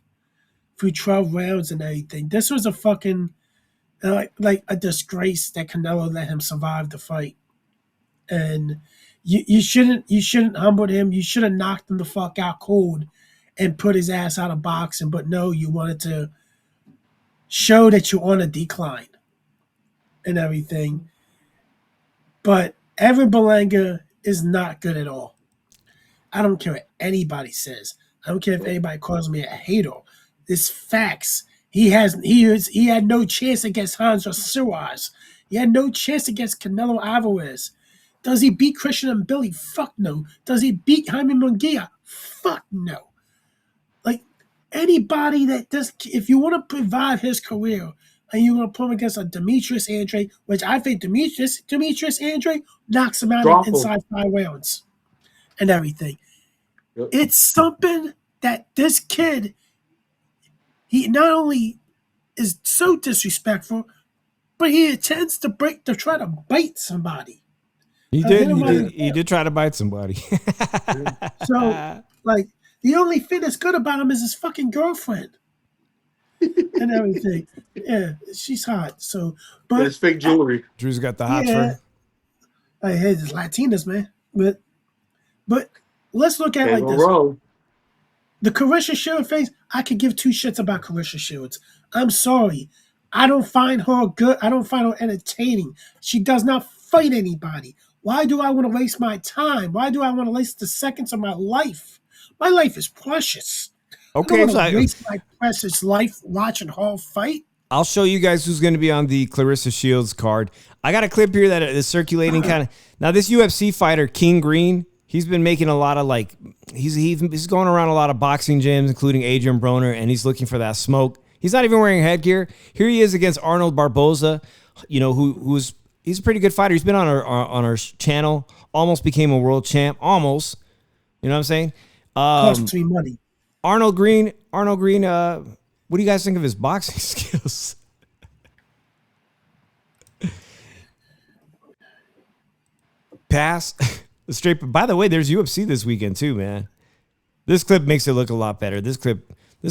through 12 rounds and everything. This was a fucking like a disgrace that Canelo let him survive the fight. And you shouldn't humble him. You should have knocked him the fuck out cold and put his ass out of boxing. But no, you wanted to show that you're on a decline and everything. But Evan Berlanga is not good at all. I don't care what anybody says. I don't care if anybody calls me a hater. It's facts. He had no chance against Hansa Suarez. He had no chance against Canelo Alvarez. Does he beat Christian and Billy? Fuck no. Does he beat Jaime Munguia? Fuck no. Like anybody that does, if you want to revive his career and you want to put him against a Demetrius Andre, which I think Demetrius Andre knocks him out inside 5 rounds and everything. Yep. It's something that this kid, he not only is so disrespectful, but he intends to try to bite somebody. He did try to bite somebody. So, like, the only thing that's good about him is his fucking girlfriend and everything. Yeah, she's hot. So, but it's fake jewelry. Drew's got the hot for. I hate it's Latinas, man. But let's look at it like this. Wrong. The Carissa Shields face, I could give 2 shits about Carissa Shields. I'm sorry. I don't find her good. I don't find her entertaining. She does not fight anybody. Why do I want to waste my time? Why do I want to waste the seconds of my life? My life is precious. Okay, I don't want to waste my precious life watching her fight. I'll show you guys who's going to be on the Clarissa Shields card. I got a clip here that is circulating kind of. Now, this UFC fighter, King Green, he's been making a lot of he's going around a lot of boxing gyms, including Adrian Broner, and he's looking for that smoke. He's not even wearing headgear. Here he is against Arnold Barboza, he's a pretty good fighter. He's been on our channel, almost became a world champ, almost. You know what I'm saying? Cost me money. Arnold Green, what do you guys think of his boxing skills? Pass. Straight. By the way, there's UFC this weekend too, man. This clip makes it look a lot better. This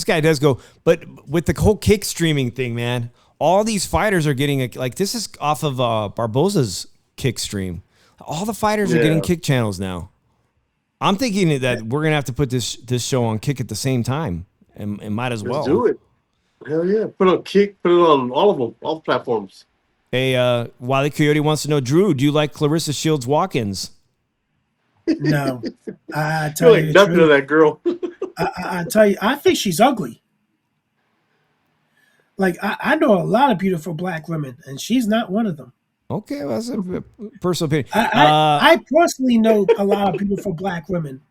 guy does go, but with the whole kick streaming thing, man, all these fighters are getting this is off of Barboza's kick stream. All the fighters are getting kick channels now. I'm thinking that we're gonna have to put this show on Kick at the same time, and might as well. Let's do it. Hell yeah! Put it on Kick. Put it on all of them, all the platforms. Hey, Wily Coyote wants to know, Drew, do you like Clarissa Shields walk-ins? No, I tell you nothing to that girl. I tell you, I think she's ugly. Like I know a lot of beautiful black women, and she's not one of them. Okay, well, that's a personal opinion. I personally know a lot of beautiful black women.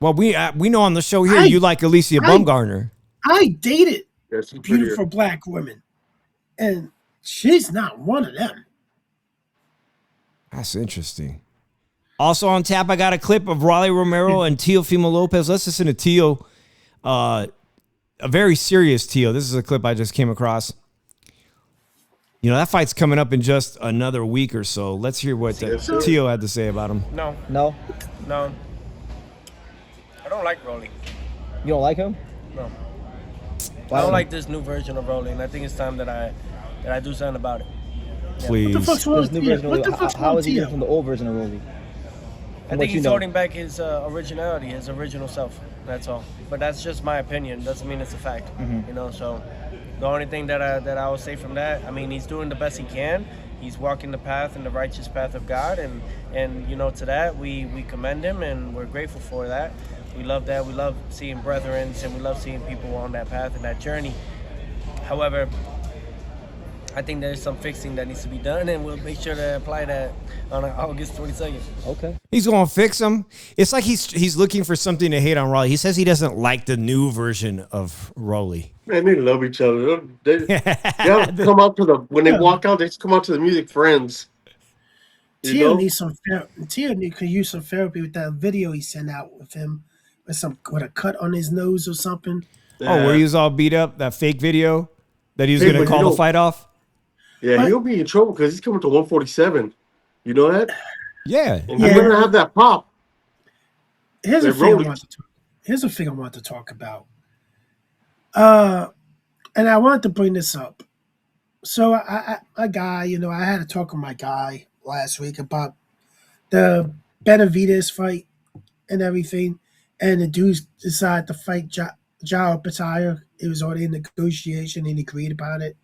Well, we know on the show here you like Alicia Baumgartner. I dated beautiful black women, and she's not one of them. That's interesting. Also on tap, I got a clip of Raleigh Romero and Teofimo Lopez. Let's listen to Teo, a very serious Teo. This is a clip I just came across. You know, that fight's coming up in just another week or so. Let's hear what Teo had to say about him. No. I don't like Rolly. You don't like him? No. I don't like this new version of Rolly, and I think it's time that I do something about it. Please. What the fuck's wrong with Teo? How is he different from the old version of Rolly? I think he's holding back his originality, his original self. That's all. But that's just my opinion. Doesn't mean it's a fact. Mm-hmm. You know, so the only thing that I will say from that, I mean, he's doing the best he can. He's walking the path and the righteous path of God, and you know, to that we commend him, and we're grateful for that. We love that. We love seeing brethren, and we love seeing people on that path and that journey. However, I think there's some fixing that needs to be done, and we'll make sure to apply that on August 22nd. Okay. He's going to fix him. It's like he's looking for something to hate on Rolly. He says he doesn't like the new version of Rolly. Man, they love each other. They come out to when they walk out, they just come out to the music friends. Teo needs some Teo could use some therapy with that video he sent out with him with a cut on his nose or something. Oh, where he was all beat up, that fake video that he was going to call the fight off? Yeah, But he'll be in trouble because he's coming to 147. You know that? Yeah. And he better have that pop. Here's That a thing I Rolly. want to talk. Here's a thing I want to talk about. And I wanted to bring this up. So a guy, I had to talk with my guy last week about the Benavidez fight and everything, and the dudes decided to fight Jao Pataya. It was already in negotiation, and he agreed about it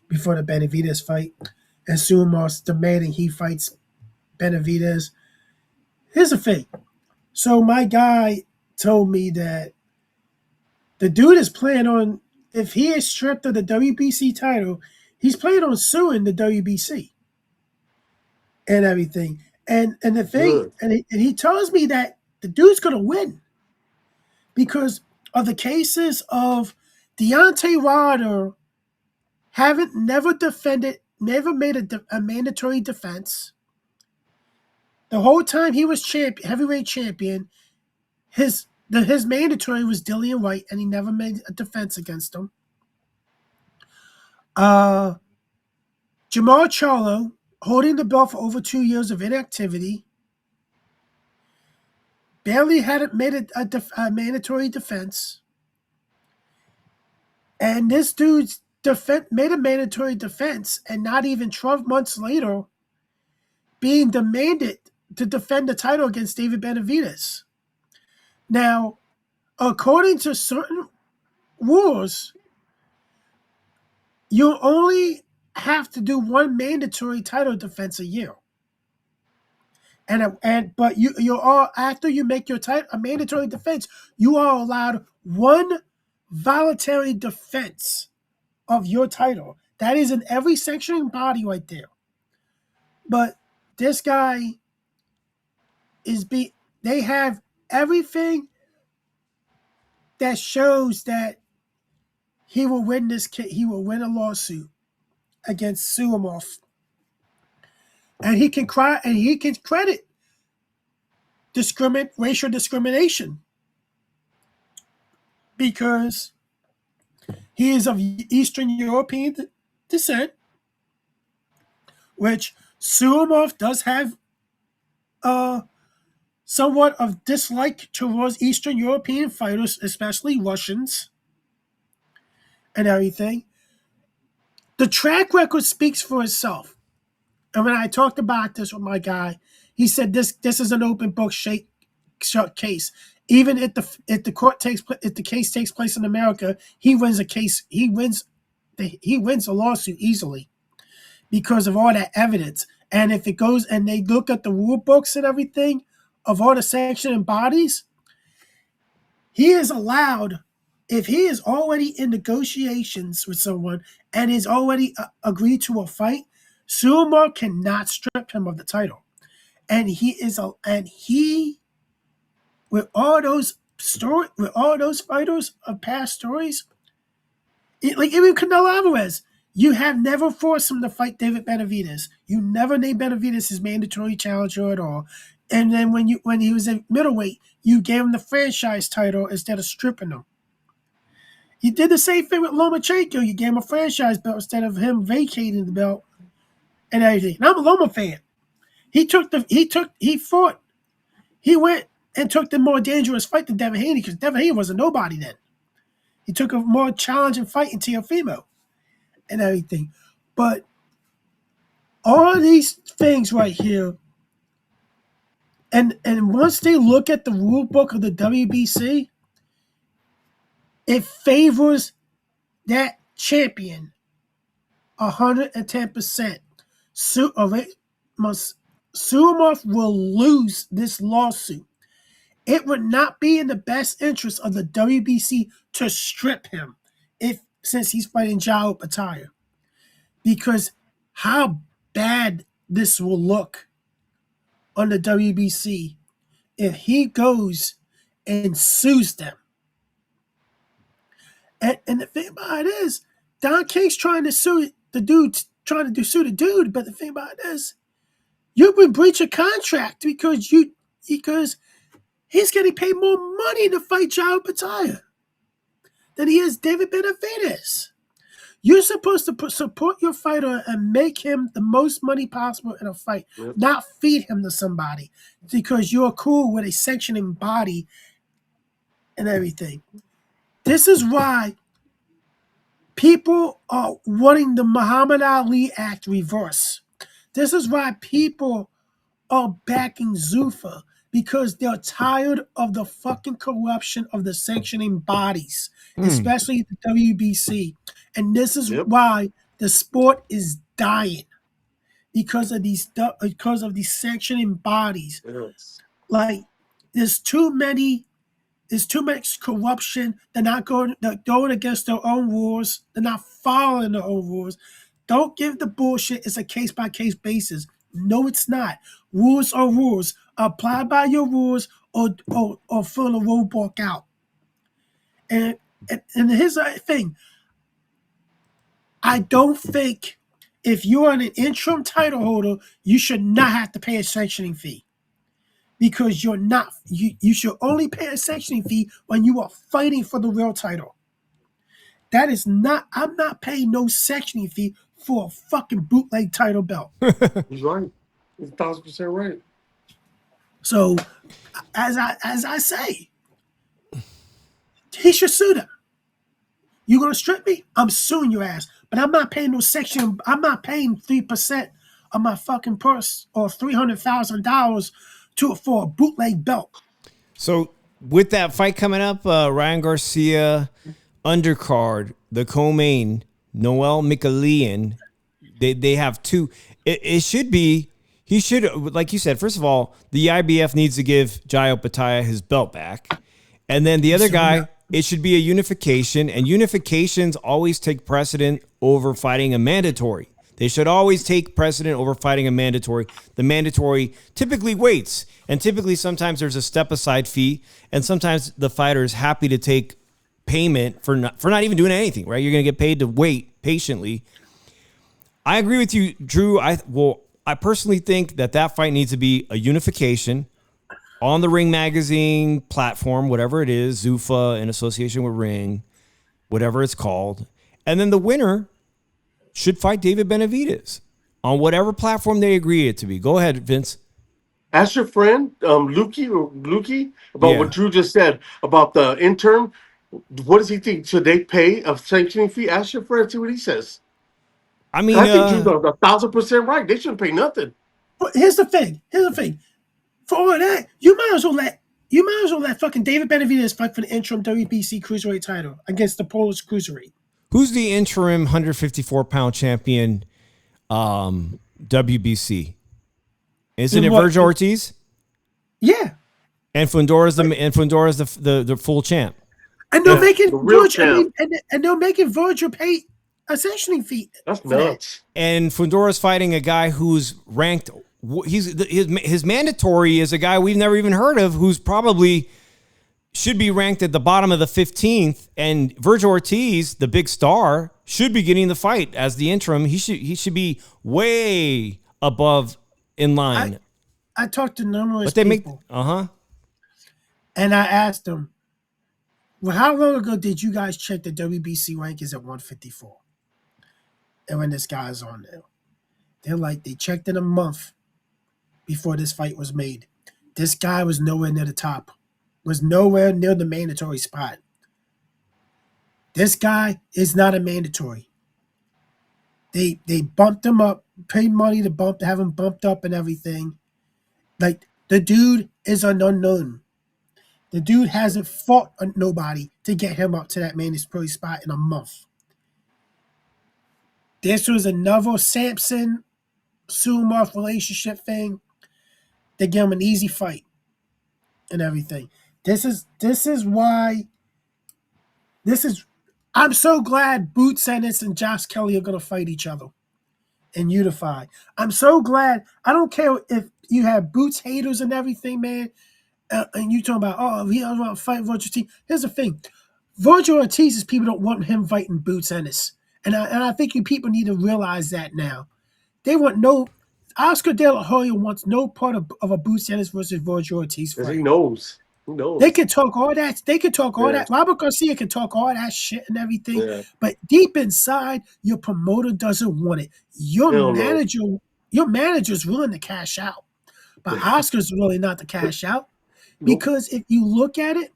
before the Benavidez fight. And Sumo's demanding he fights Benavidez. Here's the thing. So my guy told me that the dude is planning on, if he is stripped of the WBC title, he's planning on suing the WBC and everything. And the thing, Good. and he tells me that the dude's gonna win because of the cases of Deontay Wilder never defended, never made a mandatory defense. The whole time he was heavyweight champion, his mandatory was Dillian White, and he never made a defense against him. Jamal Charlo holding the belt for over 2 years of inactivity, barely hadn't made a mandatory defense, and this dude's made a mandatory defense, and not even 12 months later, being demanded to defend the title against David Benavidez. Now, according to certain rules, you only have to do one mandatory title defense a year. But you're all, after you make your a mandatory defense, you are allowed one voluntary defense of your title. That is in every sanctioning body right there. But this guy they have everything that shows that he will win he will win a lawsuit against Suimov. And he can credit racial discrimination because he is of Eastern European descent, which Suimov does have somewhat of dislike towards Eastern European fighters, especially Russians and everything. The track record speaks for itself. And when I talked about this with my guy, he said this is an open book case. Even if the case takes place in America, he wins a case. He wins a lawsuit easily because of all that evidence. And if it goes and they look at the rule books and everything of all the sanctioning bodies, he is allowed, if he is already in negotiations with someone and is already agreed to a fight, Sumo cannot strip him of the title. And he with all those fighters of past stories, like even Canelo Alvarez, you have never forced him to fight David Benavidez. You never named Benavidez his mandatory challenger at all. And then when he was at middleweight, you gave him the franchise title instead of stripping him. You did the same thing with Lomachenko. You gave him a franchise belt instead of him vacating the belt and everything. And I'm a Loma fan. He went and took the more dangerous fight than Devin Haney because Devin Haney was a nobody then. He took a more challenging fight in Teofimo and everything. But all these things right here, and once they look at the rule book of the WBC, it favors that champion 110%. Suimov will lose this lawsuit. It would not be in the best interest of the WBC to strip him since he's fighting Jao Pataya. Because how bad this will look on the WBC if he goes and sues them. And the thing about it is, Don King's trying to sue the dude, but the thing about it is, you would breach a contract because he's getting paid more money to fight Jao Pataya than he is David Benavidez. You're supposed to support your fighter and make him the most money possible in a fight, not feed him to somebody because you're cool with a sanctioning body and everything. This is why people are wanting the Muhammad Ali Act reverse. This is why people are backing Zuffa because they're tired of the fucking corruption of the sanctioning bodies, especially the WBC. And this is why the sport is dying because of these sanctioning bodies. Like there's too much corruption. They're going against their own rules. They're not following their own rules. Don't give the bullshit. It's a case-by-case basis. No, it's not. Rules are rules. Apply by your rules or fill the roadblock out. And here's the thing. I don't think if you're an interim title holder, you should not have to pay a sanctioning fee. Because you're not. You should only pay a sanctioning fee when you are fighting for the real title. That is not. I'm not paying no sanctioning fee for a fucking bootleg title belt. He's right. He's 1,000% right. So, as I say, he should sue them. You gonna strip me? I'm suing your ass. But I'm not paying no section. I'm not paying 3% of my fucking purse or $300,000 for a bootleg belt. So with that fight coming up, Ryan Garcia undercard, the co-main, Noel Mikalian, they have two. It should be, he should, like you said, first of all, the IBF needs to give Jayo Pataya his belt back. And then the other guy, it should be a unification, and unifications always take precedent over fighting a mandatory. They should always take precedent over fighting a mandatory. The mandatory typically waits, and typically sometimes there's a step-aside fee, and sometimes the fighter is happy to take payment for not even doing anything, right? You're going to get paid to wait patiently. I agree with you, Drew. I personally think that fight needs to be a unification on the Ring Magazine platform, whatever it is, Zuffa in association with Ring, whatever it's called. And then the winner should fight David Benavidez on whatever platform they agree it to be. Go ahead, Vince. Ask your friend, Lukey, about what Drew just said about the interim. What does he think? Should they pay a sanctioning fee? Ask your friend, see what he says. I mean, I think Drew's 1,000% right. They shouldn't pay nothing. But here's the thing. For all of that, you might as well let fucking David Benavidez fight for the interim WBC cruiserweight title against the Polish cruiserweight. Who's the interim 154-pound champion WBC? Isn't it Vergil Ortiz? Yeah. And Fundora's the full champ. And they're making Vergil and they're making Vergil pay a sanctioning fee. That's nuts. And Fundora's fighting a guy who's ranked. His mandatory is a guy we've never even heard of, who's probably should be ranked at the bottom of the 15th. And Vergil Ortiz, the big star, should be getting the fight as the interim. He should be way above in line. I talked to numerous people. And I asked them, well, how long ago did you guys check the WBC rankings at 154? And when this guy's on there, they're like, they checked in a month before this fight was made. This guy was nowhere near the top, was nowhere near the mandatory spot. This guy is not a mandatory. They bumped him up, paid money to have him bumped up and everything. Like, the dude is an unknown. The dude hasn't fought nobody to get him up to that mandatory spot in a month. This was another Samson Sumar relationship thing. They give him an easy fight and everything. I'm so glad Boots Ennis and Josh Kelly are going to fight each other and unify. I'm so glad. I don't care if you have Boots haters and everything, man, and you talking about, he doesn't want to fight Vergil Ortiz. Here's the thing. Vergil Ortiz's people don't want him fighting Boots Ennis. And I think you people need to realize that now. They want Oscar De La Hoya wants no part of a Boots Ennis versus Vergil Ortiz fight. Because he knows. Who knows? They can talk all that. They can talk all that. Robert Garcia can talk all that shit and everything. Yeah. But deep inside, your promoter doesn't want it. Your manager's willing to cash out. But Oscar's really not to cash out. Because if you look at it,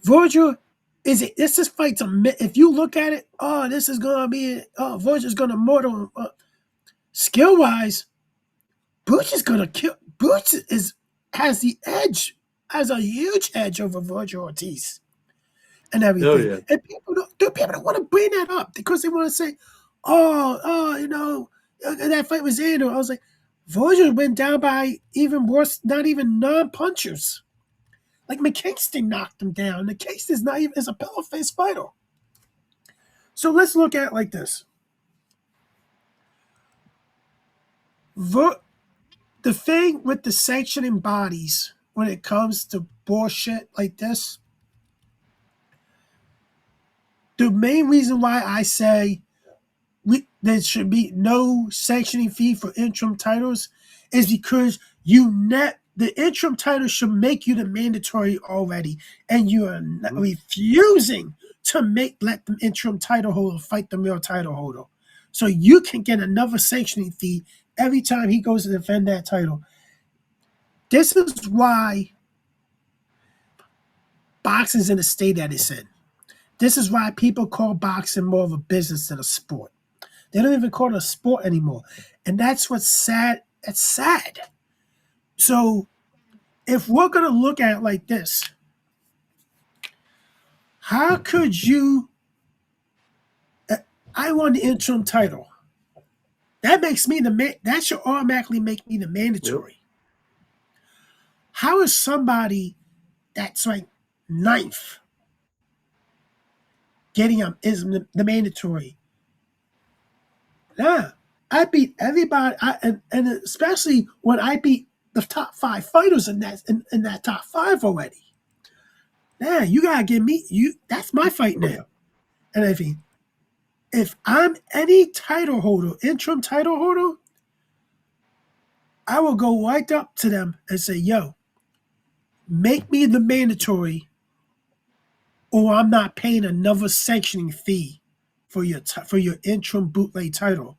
Virgil, this fight's if you look at it, this is gonna be Virgil's gonna murder him. Skill wise, Butch is gonna kill. Butch has the edge, has a huge edge over Virgil Ortiz and everything. Oh, yeah. And people don't want to bring that up because they want to say, that fight was in. I was like, Virgil went down by even worse, not even non-punchers. Like McKenna knocked him down. McKenna is not even is a pillow face fighter. So let's look at it like this. The thing with the sanctioning bodies when it comes to bullshit like this, the main reason why I say there should be no sanctioning fee for interim titles is because the interim title should make you the mandatory already, and you are refusing to let the interim title holder fight the real title holder. So you can get another sanctioning fee every time he goes to defend that title. This is why boxing's in the state that it's in. This is why people call boxing more of a business than a sport. They don't even call it a sport anymore. And that's what's sad. It's sad. So if we're going to look at it like this, how could you... I won the interim title. That makes me that should automatically make me the mandatory. Yep. How is somebody that's like ninth getting is the mandatory? Nah, I beat everybody, and especially when I beat the top 5 fighters in that top 5 already. Nah, you gotta give me that's my fight now. And if I'm any title holder, interim title holder, I will go right up to them and say, yo, make me the mandatory or I'm not paying another sanctioning fee for your interim bootleg title.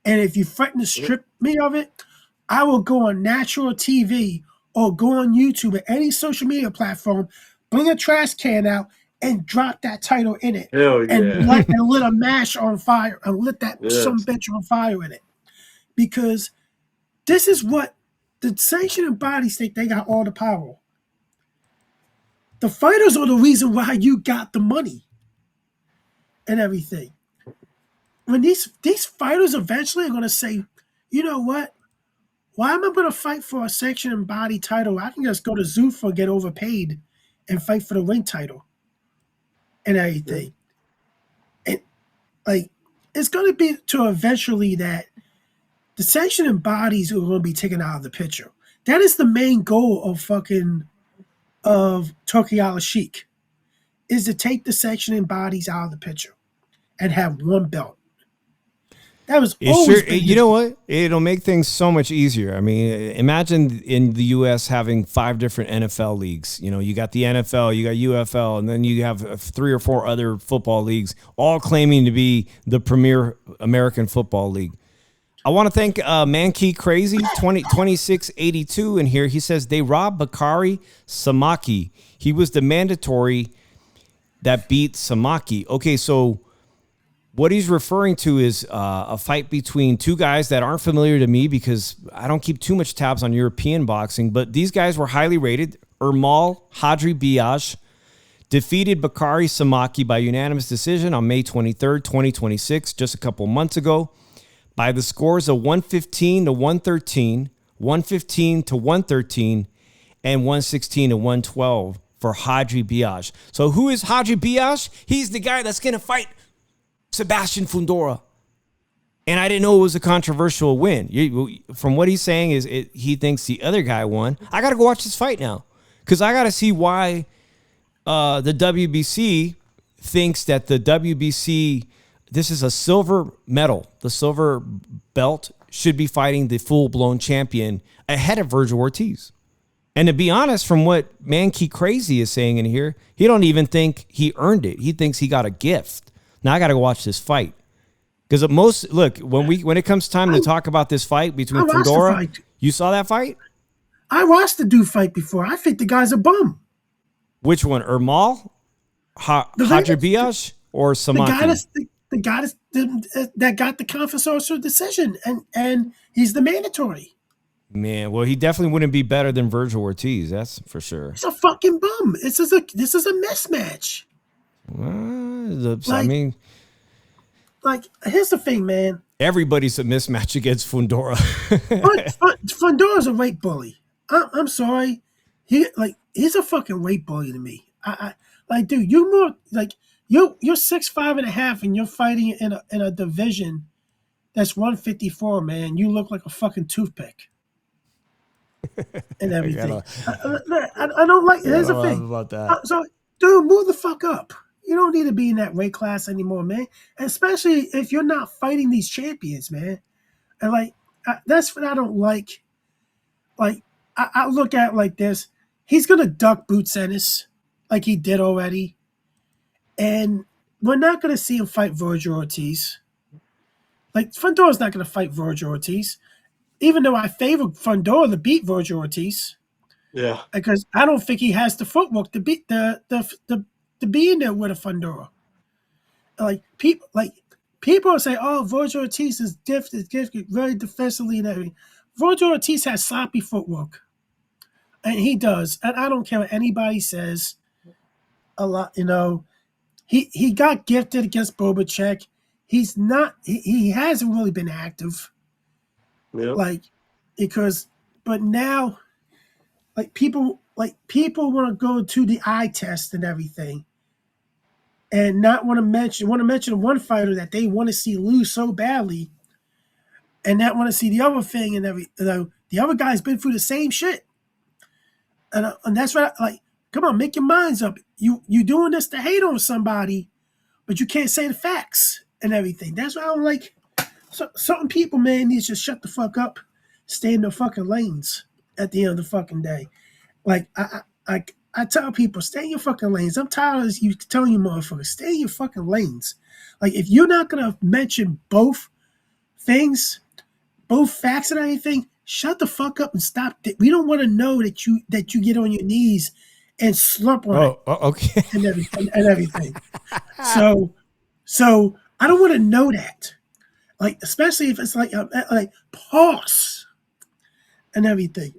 And if you threaten to strip me of it, I will go on natural TV or go on YouTube or any social media platform, bring a trash can out, and drop that title in it. Hell yeah. And lit a mash on fire and lit that some bitch on fire in it. Because this is what the sanctioning bodies think they got all the power. The fighters are the reason why you got the money and everything. When these fighters eventually are going to say, you know what? Why am I going to fight for a sanctioning body title? I can just go to Zuffa, get overpaid, and fight for the ring title and everything. And it's going to be to eventually that the sanctioning bodies are going to be taken out of the picture. That is the main goal of Turki Al-Sheikh, is to take the sanctioning bodies out of the picture and have one belt. That was always you know what? It'll make things so much easier. I mean, imagine in the U.S. having 5 different NFL leagues. You know, you got the NFL, you got UFL, and then you have 3 or 4 other football leagues, all claiming to be the premier American football league. I want to thank Mankey Crazy 2682 in here. He says they robbed Bakari Samaki. He was the mandatory that beat Samaki. Okay, so what he's referring to is a fight between 2 guys that aren't familiar to me because I don't keep too much tabs on European boxing, but these guys were highly rated. Ermal Hadri Biaj defeated Bakari Samaki by unanimous decision on May 23rd, 2026, just a couple months ago, by the scores of 115 to 113, 115 to 113, and 116 to 112 for Hadri Biaj. So who is Hadri Biaj? He's the guy that's going to fight Sebastian Fundora. And I didn't know it was a controversial win. From what he's saying is he thinks the other guy won. I got to go watch this fight now because I got to see why the WBC thinks that the WBC, this is a silver medal. The silver belt should be fighting the full-blown champion ahead of Virgil Ortiz. And to be honest, from what Mankey Crazy is saying in here, he don't even think he earned it. He thinks he got a gift. Now I got to go watch this fight. Because when it comes time to talk about this fight between Fundora, you saw that fight? I watched the dude fight before. I think the guy's a bum. Which one? Ermal? Hajabiash? Or Samaki? The guy that got the conference officer decision, and he's the mandatory. Man, well, he definitely wouldn't be better than Virgil Ortiz. That's for sure. He's a fucking bum. This is a mismatch. Here's the thing, man. Everybody's a mismatch against Fundora. Fundora's a weight bully. I'm sorry. He's a fucking weight bully to me. Dude, you're more you're 6'5.5", and you're fighting in a division that's 154, man. You look like a fucking toothpick. And everything. I don't like. Here's the thing about that. So, dude, move the fuck up. You don't need to be in that weight class anymore, man. Especially if you're not fighting these champions, man. And that's what I don't like. I look at it like this. He's gonna duck Boots Ennis like he did already, and we're not gonna see him fight Virgil Ortiz. Fundora's not gonna fight Virgil Ortiz. Even though I favor Fundora to beat Virgil Ortiz, yeah, because I don't think he has the footwork to beat to be in there with a Fundora. People say, "Oh, Virgil Ortiz is gifted, very defensively and everything." Virgil Ortiz has sloppy footwork, and he does. And I don't care what anybody says. A lot, he got gifted against Bobacek. He's not. He hasn't really been active. Yep. But now, people want to go to the eye test and everything, and not want to mention one fighter that they want to see lose so badly, and not want to see the other thing and the other guy's been through the same shit, and that's what come on, make your minds up. You doing this to hate on somebody, but you can't say the facts and everything. That's why I don't like. So, certain people, man, need to just shut the fuck up, stay in their fucking lanes at the end of the fucking day. I tell people, stay in your fucking lanes. I'm tired of you telling you motherfuckers, stay in your fucking lanes. If you're not going to mention both things, both facts and everything, shut the fuck up and stop. We don't want to know that you get on your knees and slurp on it. Okay. And everything. So I don't want to know that. Especially if it's pause and everything.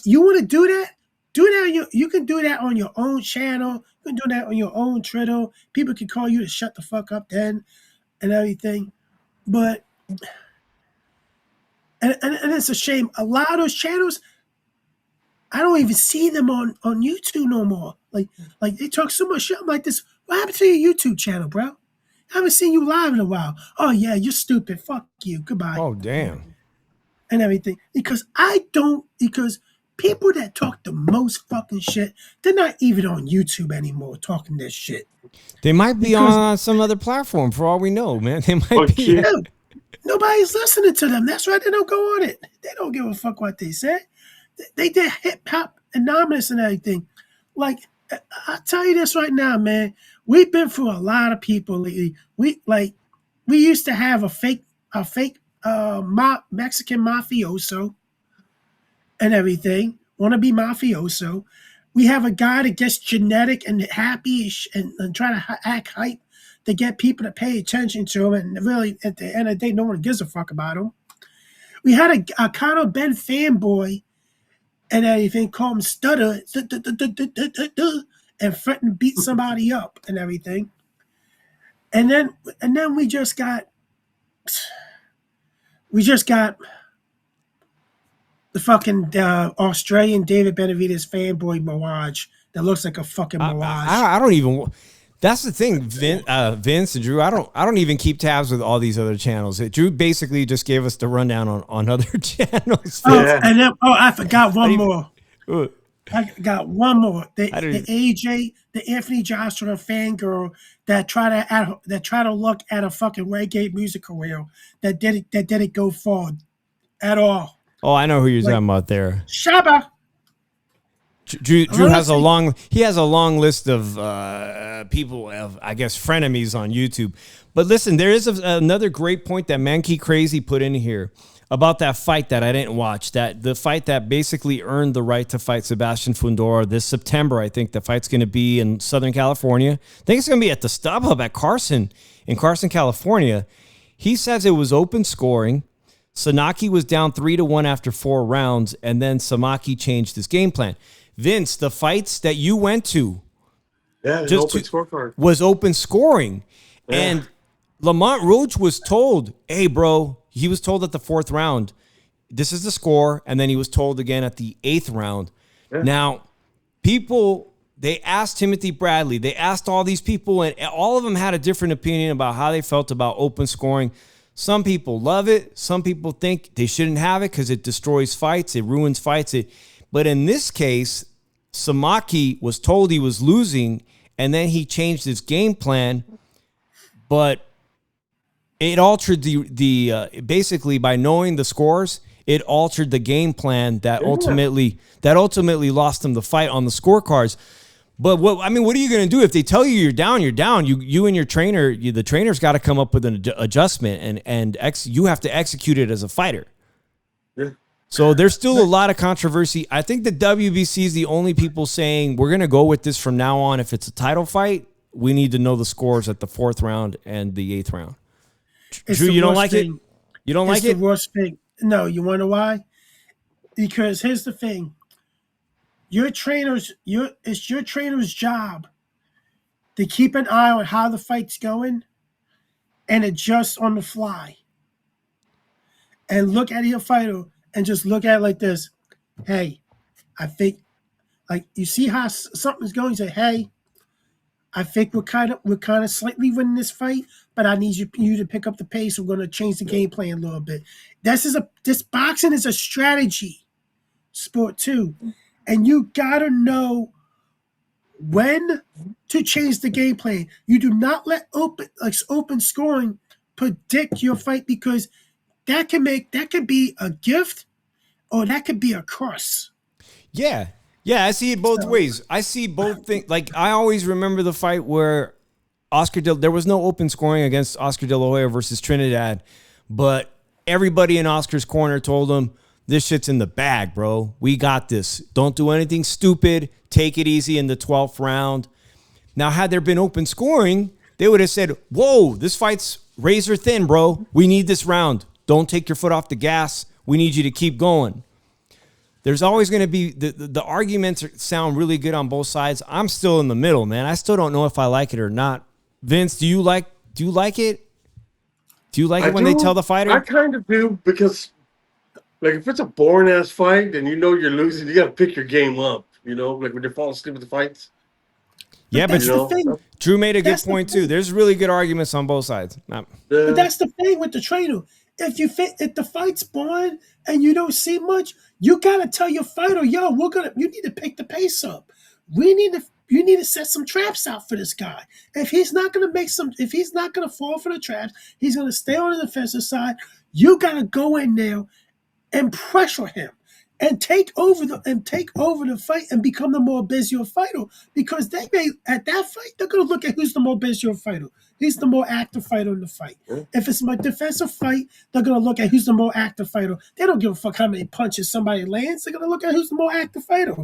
You want to do that? Do that. You can do that on your own channel. You can do that on your own Twitter. People can call you to shut the fuck up then and everything. But and it's a shame. A lot of those channels, I don't even see them on YouTube no more. They talk so much shit. I'm like, this. What happened to your YouTube channel, bro? I haven't seen you live in a while. Oh, yeah, you're stupid. Fuck you. Goodbye. Oh, damn. And everything. Because people that talk the most fucking shit, they're not even on YouTube anymore talking this shit. They might be on some other platform for all we know, man. They might be. Yeah, nobody's listening to them. That's why they don't go on it. They don't give a fuck what they say. They did hip-hop anonymous and everything. I'll tell you this right now, man. We've been through a lot of people lately. We used to have a fake Mexican mafioso and everything. Want to be mafioso. We have a guy that gets genetic and happy and try to act hype to get people to pay attention to him. And really, at the end of the day, no one gives a fuck about him. We had a Conor Ben fanboy and everything, call him Stutter, and threaten to beat somebody up and everything. And then we just got the fucking Australian David Benavidez fanboy Mirage that looks like a fucking mirage. I don't even. That's the thing, Vince and Drew. I don't even keep tabs with all these other channels. Drew basically just gave us the rundown on other channels. I forgot one more. I got one more. The AJ, the Anthony Joshua fangirl that try to look at a fucking reggae music career that didn't go forward at all. Oh, I know who you're talking about there. Shabba. Drew has a long list of people of, I guess, frenemies on YouTube. But listen, there is another great point that Mankey Crazy put in here about that fight that I didn't watch. That the fight that basically earned the right to fight Sebastian Fundora this September. I think the fight's going to be in Southern California. I think it's going to be at the StubHub at Carson in Carson, California. He says it was open scoring. Sanaki was down 3-1 after 4 rounds, and then Samaki changed his game plan. Vince, the fights that you went to, was open scoring. Yeah. And Lamont Roach was told, hey, bro, he was told at the 4th round, this is the score. And then he was told again at the 8th round. Yeah. Now, they asked Timothy Bradley, they asked all these people, and all of them had a different opinion about how they felt about open scoring. Some people love it. Some people think they shouldn't have it because it destroys fights. It ruins fights. But in this case, Samaki was told he was losing, and then he changed his game plan. But it altered the basically by knowing the scores, it altered the game plan that ultimately lost him the fight on the scorecards. But what are you going to do if they tell you you're down? You're down. You and your trainer, the trainer's got to come up with an adjustment, and you have to execute it as a fighter. Yeah. So there's still a lot of controversy. I think the WBC is the only people saying we're going to go with this from now on. If it's a title fight, we need to know the scores at the 4th round and the 8th round. Drew, you don't like it? You don't like it? It's the worst thing. No, you want to know why? Because here's the thing. It's your trainer's job to keep an eye on how the fight's going and adjust on the fly. And look at your fighter and just look at it like this. Hey, I think, like, you see how something's going, you say, hey, I think we're kind of slightly winning this fight, but I need you to pick up the pace. We're going to change the game plan a little bit. This boxing is a strategy sport too. And you got to know when to change the game plan. You do not let open scoring predict your fight, because that could be a gift or that could be a curse. Yeah. Yeah, I see it both ways. I see both things. Like, I always remember the fight where there was no open scoring against Oscar De La Hoya versus Trinidad, but everybody in Oscar's corner told him, this shit's in the bag, bro. We got this. Don't do anything stupid. Take it easy in the 12th round. Now, had there been open scoring, they would have said, whoa, this fight's razor thin, bro. We need this round. Don't take your foot off the gas. We need you to keep going. There's always going to be the arguments sound really good on both sides. I'm still in the middle, man. I still don't know if I like it or not. Vince, do you like it? Do you like it when they tell the fighter? I kind of do, because like, if it's a boring ass fight and you know you're losing, you got to pick your game up. Like when you're falling asleep with the fights. Yeah, but Drew made a good point too. There's really good arguments on both sides. But that's the thing with the trainer. If the fight's boring and you don't see much, you gotta tell your fighter, yo, you need to pick the pace up. You need to set some traps out for this guy. If he's not gonna fall for the traps, he's gonna stay on the defensive side. You gotta go in there and pressure him and take over the fight and become the more busier fighter, because at that fight they're gonna look at who's the more busier fighter. He's the more active fighter in the fight. If it's a defensive fight, they're gonna look at who's the more active fighter. They don't give a fuck how many punches somebody lands. They're gonna look at who's the more active fighter.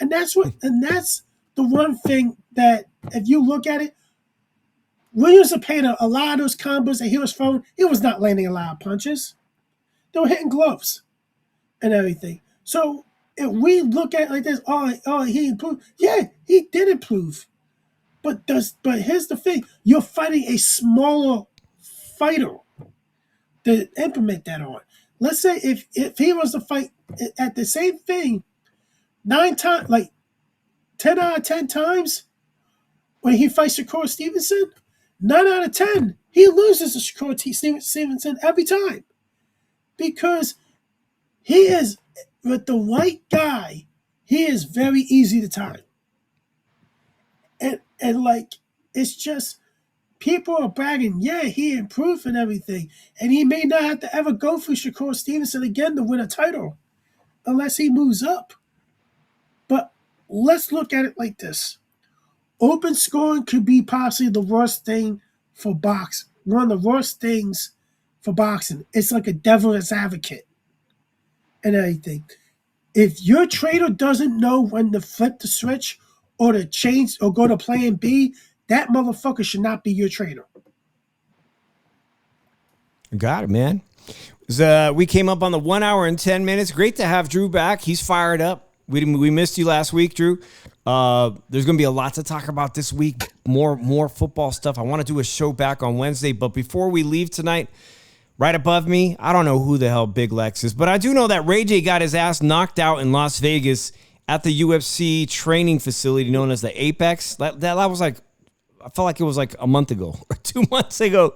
And that's the one thing that, if you look at it, Williams Zepeda, a lot of those combos that he was throwing, he was not landing a lot of punches. They were hitting gloves and everything. So if we look at it like this, he improved. Yeah, he did improve. But here's the thing: you're fighting a smaller fighter to implement that on. Let's say if he was to fight at the same thing 9 times, like 10 out of 10 times, when he fights Shakur Stevenson, 9 out of 10 he loses to Shakur Stevenson every time, because he is, with the white guy, he is very easy to time. And like, it's just, people are bragging, yeah, he improved and everything. And he may not have to ever go for Shakur Stevenson again to win a title unless he moves up. But let's look at it like this. Open scoring could be possibly the worst thing for boxing. One of the worst things for boxing. It's like a devil's advocate and everything. If your trainer doesn't know when to flip the switch or to change or go to plan B, that motherfucker should not be your trainer. Got it, man. We came up on the 1 hour and 10 minutes. Great to have Drew back. He's fired up. We missed you last week, Drew. There's going to be a lot to talk about this week. More football stuff. I want to do a show back on Wednesday. But before we leave tonight, right above me, I don't know who the hell Big Lex is, but I do know that Ray J got his ass knocked out in Las Vegas at the UFC training facility known as the Apex. That was like, I felt like it was like a month ago or 2 months ago.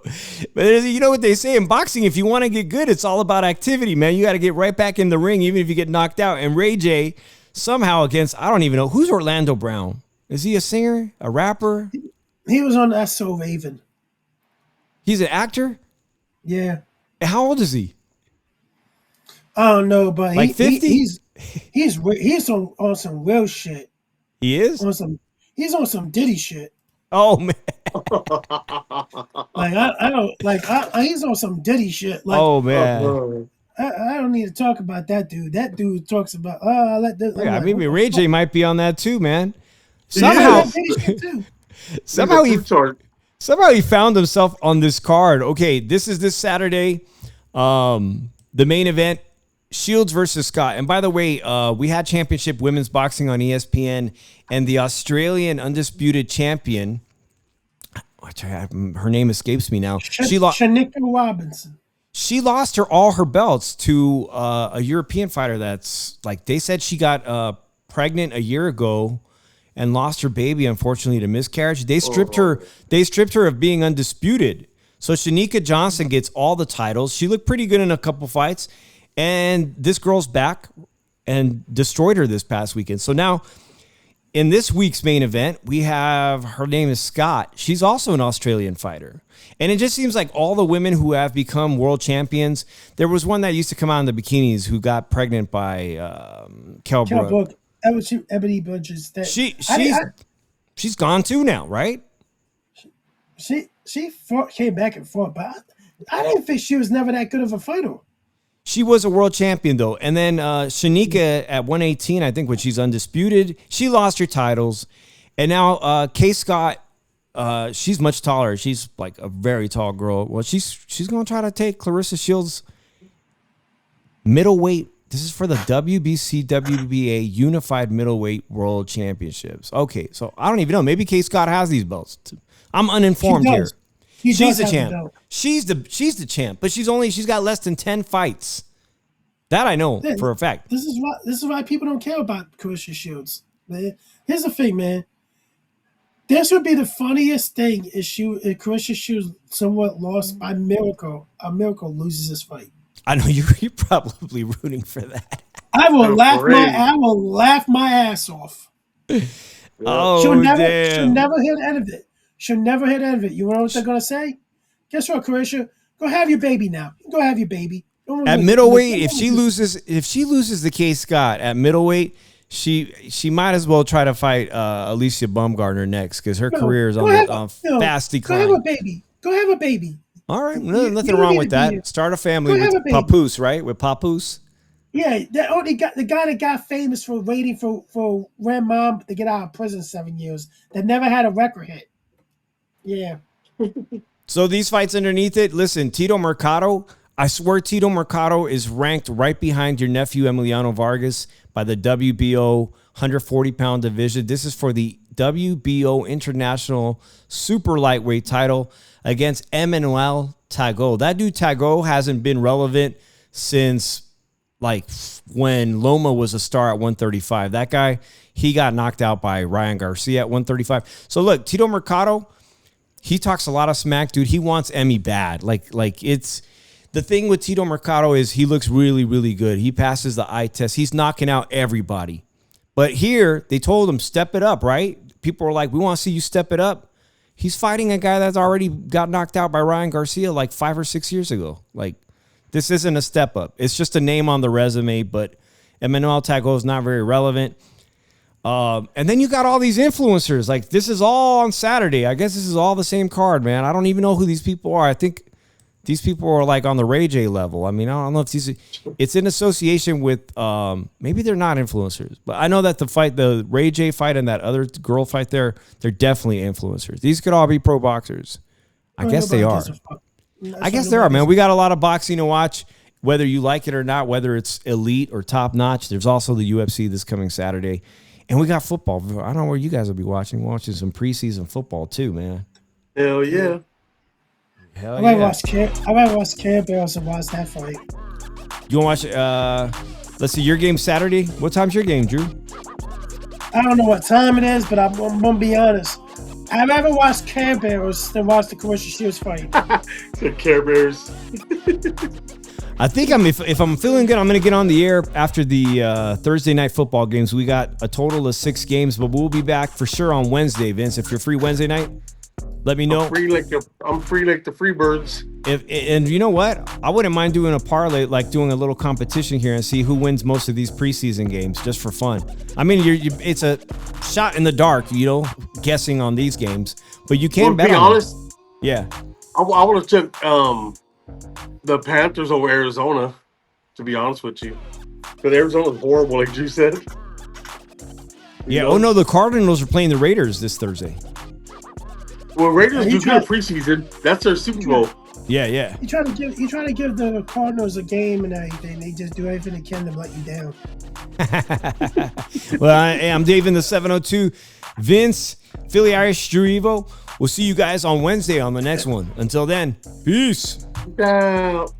But you know what they say in boxing, if you want to get good, it's all about activity, man. You got to get right back in the ring, even if you get knocked out. And Ray J, somehow against, I don't even know, who's Orlando Brown? Is he a singer, a rapper? He was on That's So Raven. He's an actor? Yeah. How old is he? I don't know, but like 50? He's on some real shit. He is? He's on some Diddy shit. Oh man. He's on some Diddy shit. Like, oh man. I don't need to talk about that dude. That dude talks about maybe Ray J might be on that too, man. Somehow he found himself on this card. Okay, this is this Saturday. The main event, Shields versus Scott. And by the way, we had championship women's boxing on ESPN, and the Australian undisputed champion, her name escapes me now. Shanika Robinson. She lost all her belts to a European fighter that's like, they said she got pregnant a year ago and lost her baby, unfortunately, to miscarriage. They stripped her of being undisputed. So Shanika Johnson gets all the titles. She looked pretty good in a couple fights. And this girl's back and destroyed her this past weekend. So now in this week's main event, we have, her name is Scott. She's also an Australian fighter. And it just seems like all the women who have become world champions, there was one that used to come out in the bikinis who got pregnant by Kell Brook. That was Ebony Bridges. She's gone too now, right? She came back and fought, but I didn't think she was never that good of a fighter. She was a world champion, though. And then Shanika at 118, I think, when she's undisputed, she lost her titles. And now Kay Scott, she's much taller. She's like a very tall girl. Well, she's going to try to take Clarissa Shields' middleweight. This is for the WBC WBA Unified Middleweight World Championships. Okay, so I don't even know. Maybe Kay Scott has these belts. I'm uninformed here. She's the champ. She's the champ, but she's got less than 10 fights. That I know for a fact. This is why people don't care about Clarissa Shields. Man, here's the thing, man. This would be the funniest thing if Clarissa Shields somewhat lost by miracle. A miracle loses this fight. I know you're probably rooting for that. I will laugh my ass off. Oh, she'll never hit the end of it. She'll never hit the end of it. You know what they're gonna say? Guess what, Clarissa? Go have your baby now. Go have your baby. At middleweight, if she loses the Kay Scott at middleweight, she might as well try to fight Alicia Baumgartner next because her career is on fast decline. Go have a baby. All right, nothing wrong with that. Start a family with Papoose, right? With Papoose. Yeah, the guy that got famous for waiting for Ren Mom to get out of prison 7 years that never had a record hit. Yeah. So these fights underneath it, listen, Tito Mercado, I swear Tito Mercado is ranked right behind your nephew Emiliano Vargas by the WBO 140-pound division. This is for the WBO International Super Lightweight title against Emmanuel Tago. That dude Tago hasn't been relevant since like when Loma was a star at 135. That guy, he got knocked out by Ryan Garcia at 135. So look, Tito Mercado, he talks a lot of smack, dude. He wants Emmy bad. Like it's the thing with Tito Mercado is he looks really, really good. He passes the eye test. He's knocking out everybody. But here they told him step it up, right? People were like, we want to see you step it up. He's fighting a guy that's already got knocked out by Ryan Garcia like 5 or 6 years ago. Like this isn't a step up. It's just a name on the resume. But Emmanuel Tago is not very relevant. And then you got all these influencers. Like, this is all on Saturday. I guess this is all the same card, man. I don't even know who these people are. I think these people are like on the Ray J level. I mean, I don't know if it's in association with, maybe they're not influencers, but I know that the Ray J fight and that other girl fight they're definitely influencers. These could all be pro boxers. I guess they are. I guess there are, man. We got a lot of boxing to watch, whether you like it or not, whether it's elite or top notch. There's also the UFC this coming Saturday. And we got football. I don't know where you guys will be watching. We're watching some preseason football too, man. Hell yeah. Hell I might yeah. watch Care Bears and watch that fight. You want to watch, let's see, your game Saturday? What time's your game, Drew? I don't know what time it is, but I'm going to be honest. I'd rather watch Care Bears than watch the Commercial Shields fight. The Care Bears. I think if I'm feeling good, I'm going to get on the air after the Thursday night football games. We got a total of 6 games, but we'll be back for sure on Wednesday, Vince. If you're free Wednesday night, let me know. I'm free like the Freebirds. And you know what? I wouldn't mind doing a parlay, like doing a little competition here and see who wins most of these preseason games just for fun. I mean, it's a shot in the dark, guessing on these games, but you can bet on honest, them. Yeah. I would have took the Panthers over Arizona, to be honest with you. Because Arizona's horrible, like you said. Yeah. Oh, no, the Cardinals are playing the Raiders this Thursday. Well, Raiders do good preseason. That's their Super Bowl. Yeah, yeah. You try to give the Cardinals a game and everything. They just do everything they can to let you down. Well, I'm Dave in the 702. Vince, Philly Irish, Drew Evo. We'll see you guys on Wednesday on the next one. Until then, peace. Out.